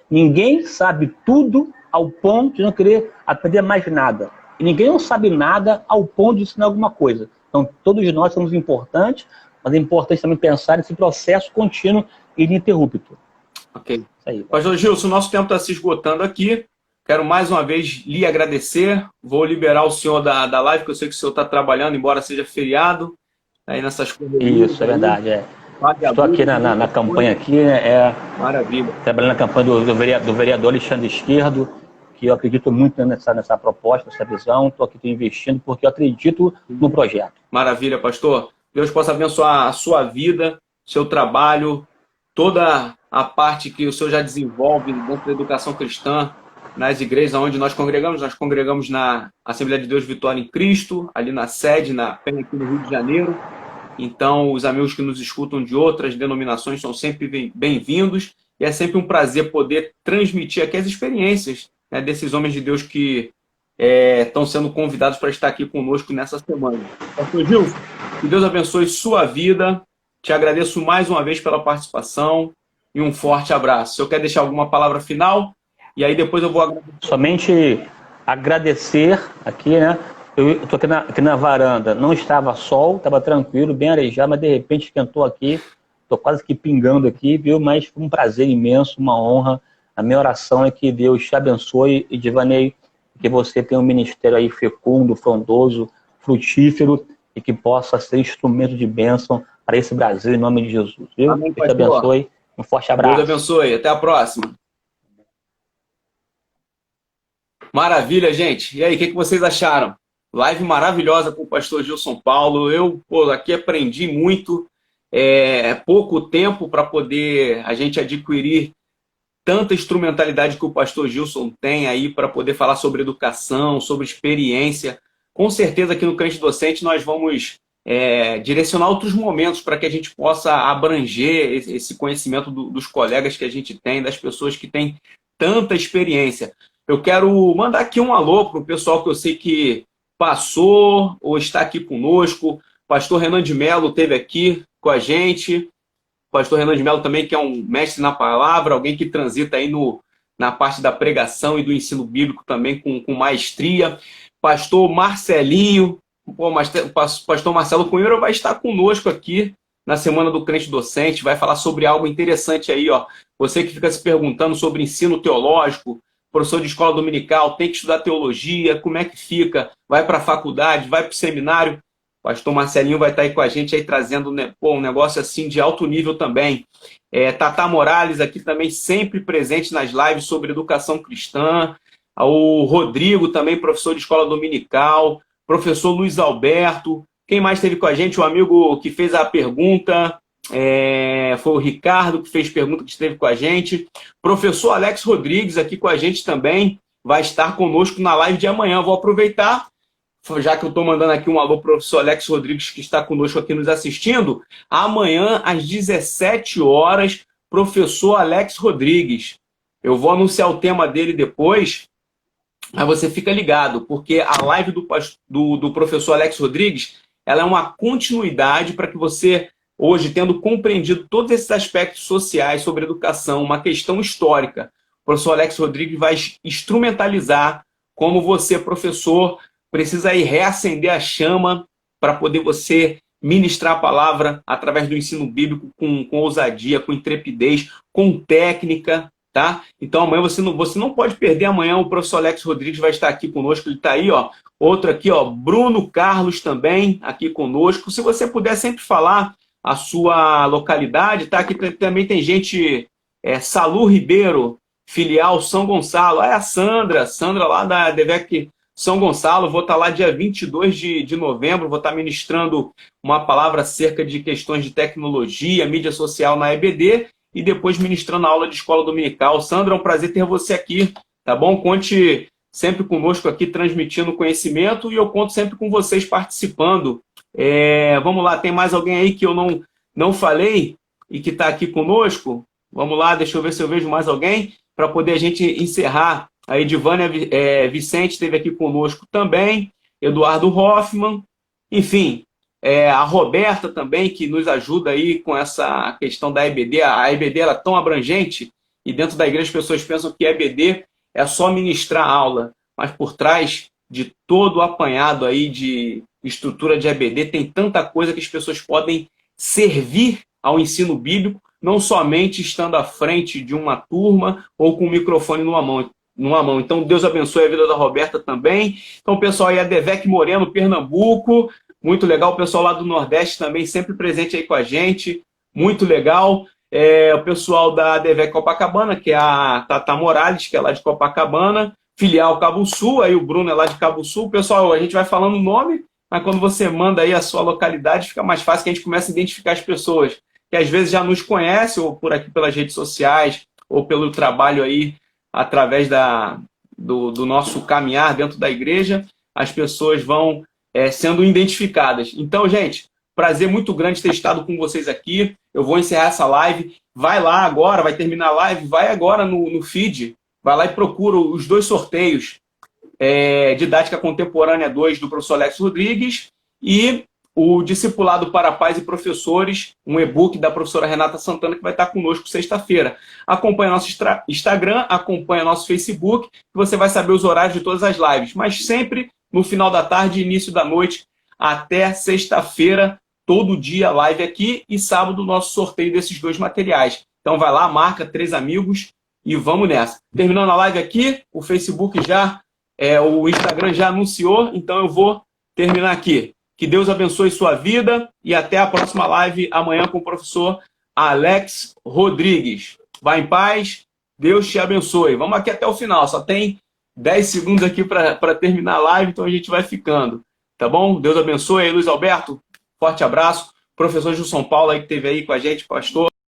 ninguém sabe tudo ao ponto de não querer aprender mais nada. E ninguém não sabe nada ao ponto de ensinar alguma coisa. Então, todos nós somos importantes, mas é importante também pensar nesse processo contínuo e ininterrupto. Ok. Isso aí. Pastor Gilson, o nosso tempo está se esgotando aqui. Quero mais uma vez lhe agradecer. Vou liberar o senhor da live, que eu sei que o senhor está trabalhando, embora seja feriado. Aí nessas coisas. Isso, é verdade. Estou aqui na campanha aqui. Maravilha. Trabalhando na campanha do vereador Alexandre Esquerdo, que eu acredito muito nessa proposta, nessa visão. Estou aqui investindo porque eu acredito no projeto. Maravilha, pastor. Deus possa abençoar a sua vida, seu trabalho, toda a parte que o senhor já desenvolve dentro da educação cristã, nas igrejas onde nós congregamos na Assembleia de Deus Vitória em Cristo, ali na sede, na Penha, aqui no Rio de Janeiro. Então, os amigos que nos escutam de outras denominações são sempre bem-vindos, e é sempre um prazer poder transmitir aqui as experiências, né, desses homens de Deus que estão sendo convidados para estar aqui conosco nessa semana. Pastor Gilson, que Deus abençoe sua vida. Te agradeço mais uma vez pela participação e um forte abraço. Se eu quer deixar alguma palavra final, e aí depois eu vou agradecer. Somente agradecer aqui, né? Eu estou aqui na varanda, não estava sol, estava tranquilo, bem arejado, mas de repente esquentou aqui, estou quase que pingando aqui, viu? Mas foi um prazer imenso, uma honra. A minha oração é que Deus te abençoe e, Divanei, que você tenha um ministério aí fecundo, frondoso, frutífero e que possa ser instrumento de bênção para esse Brasil, em nome de Jesus. Viu? Amém, Deus te abençoe. Um forte abraço. Deus abençoe. Até a próxima. Maravilha, gente. E aí, o que vocês acharam? Live maravilhosa com o pastor Gilson Paulo. Eu, aqui aprendi muito. Pouco tempo para poder a gente adquirir tanta instrumentalidade que o pastor Gilson tem aí para poder falar sobre educação, sobre experiência. Com certeza aqui no Crente Docente nós vamos direcionar outros momentos para que a gente possa abranger esse conhecimento dos colegas que a gente tem, das pessoas que têm tanta experiência. Eu quero mandar aqui um alô para o pessoal que eu sei que passou ou está aqui conosco. O pastor Renan de Mello esteve aqui com a gente. O pastor Renan de Mello também, que é um mestre na palavra, alguém que transita aí na parte da pregação e do ensino bíblico também com maestria. Pastor Marcelinho, pastor Marcelo Cunha vai estar conosco aqui na Semana do Crente Docente, vai falar sobre algo interessante aí, ó. Você que fica se perguntando sobre ensino teológico, professor de escola dominical, tem que estudar teologia, como é que fica? Vai para a faculdade, vai para o seminário? O pastor Marcelinho vai estar aí com a gente aí trazendo um negócio assim de alto nível também. Tata Morales aqui também sempre presente nas lives sobre educação cristã. O Rodrigo também, professor de escola dominical. Professor Luiz Alberto. Quem mais esteve com a gente? O amigo que fez a pergunta foi o Ricardo, que fez pergunta, que esteve com a gente. Professor Alex Rodrigues aqui com a gente também. Vai estar conosco na live de amanhã. Vou aproveitar, já que eu estou mandando aqui um alô para o professor Alex Rodrigues, que está conosco aqui nos assistindo. Amanhã, às 17 horas, professor Alex Rodrigues. Eu vou anunciar o tema dele depois, mas você fica ligado, porque a live do professor Alex Rodrigues, ela é uma continuidade para que você, hoje, tendo compreendido todos esses aspectos sociais sobre educação, uma questão histórica, o professor Alex Rodrigues vai instrumentalizar como você, professor, precisa aí reacender a chama para poder você ministrar a palavra através do ensino bíblico com ousadia, com intrepidez, com técnica, tá? Então amanhã você não pode perder. Amanhã o professor Alex Rodrigues vai estar aqui conosco. Ele está aí, ó. Outro aqui, ó, Bruno Carlos também aqui conosco. Se você puder sempre falar a sua localidade, tá? Aqui também tem gente, Salu Ribeiro, filial São Gonçalo. A Sandra lá da DEVEC São Gonçalo. Vou estar lá dia 22 de novembro, vou estar ministrando uma palavra acerca de questões de tecnologia, mídia social na EBD, e depois ministrando a aula de escola dominical. Sandra, é um prazer ter você aqui, tá bom? Conte sempre conosco aqui, transmitindo conhecimento, e eu conto sempre com vocês participando. Vamos lá, tem mais alguém aí que eu não falei e que está aqui conosco? Vamos lá, deixa eu ver se eu vejo mais alguém, para poder a gente encerrar. A Edivânia Vicente esteve aqui conosco também, Eduardo Hoffman, enfim, a Roberta também, que nos ajuda aí com essa questão da EBD. A EBD ela é tão abrangente, e dentro da igreja as pessoas pensam que a EBD é só ministrar aula, mas por trás de todo o apanhado aí de estrutura de EBD tem tanta coisa que as pessoas podem servir ao ensino bíblico, não somente estando à frente de uma turma ou com o microfone numa mão. Então, Deus abençoe a vida da Roberta também. Então, o pessoal aí, a Devec Moreno, Pernambuco, muito legal. O pessoal lá do Nordeste também, sempre presente aí com a gente, muito legal. O pessoal da Devec Copacabana, que é a Tata Morales, que é lá de Copacabana, filial Cabo Sul, aí o Bruno é lá de Cabo Sul. Pessoal, a gente vai falando o nome, mas quando você manda aí a sua localidade, fica mais fácil, que a gente começa a identificar as pessoas que às vezes já nos conhecem, ou por aqui pelas redes sociais, ou pelo trabalho aí através do nosso caminhar dentro da igreja, as pessoas vão sendo identificadas. Então, gente, prazer muito grande ter estado com vocês aqui. Eu vou encerrar essa live. Vai lá agora, vai terminar a live, vai agora no feed, vai lá e procura os 2 sorteios. Didática Contemporânea 2, do professor Alex Rodrigues, e o Discipulado para Pais e Professores, um e-book da professora Renata Santana, que vai estar conosco sexta-feira. Acompanhe nosso Instagram, acompanhe nosso Facebook, que você vai saber os horários de todas as lives. Mas sempre no final da tarde e início da noite, até sexta-feira, todo dia live aqui, e sábado nosso sorteio desses 2 materiais. Então vai lá, marca 3 amigos e vamos nessa. Terminando a live aqui, o Facebook o Instagram já anunciou, então eu vou terminar aqui. Que Deus abençoe sua vida e até a próxima live amanhã com o professor Alex Rodrigues. Vá em paz, Deus te abençoe. Vamos aqui até o final, só tem 10 segundos aqui para terminar a live, então a gente vai ficando. Tá bom? Deus abençoe aí, Luiz Alberto. Forte abraço. Professor Gilson Paulo aí que esteve aí com a gente, pastor.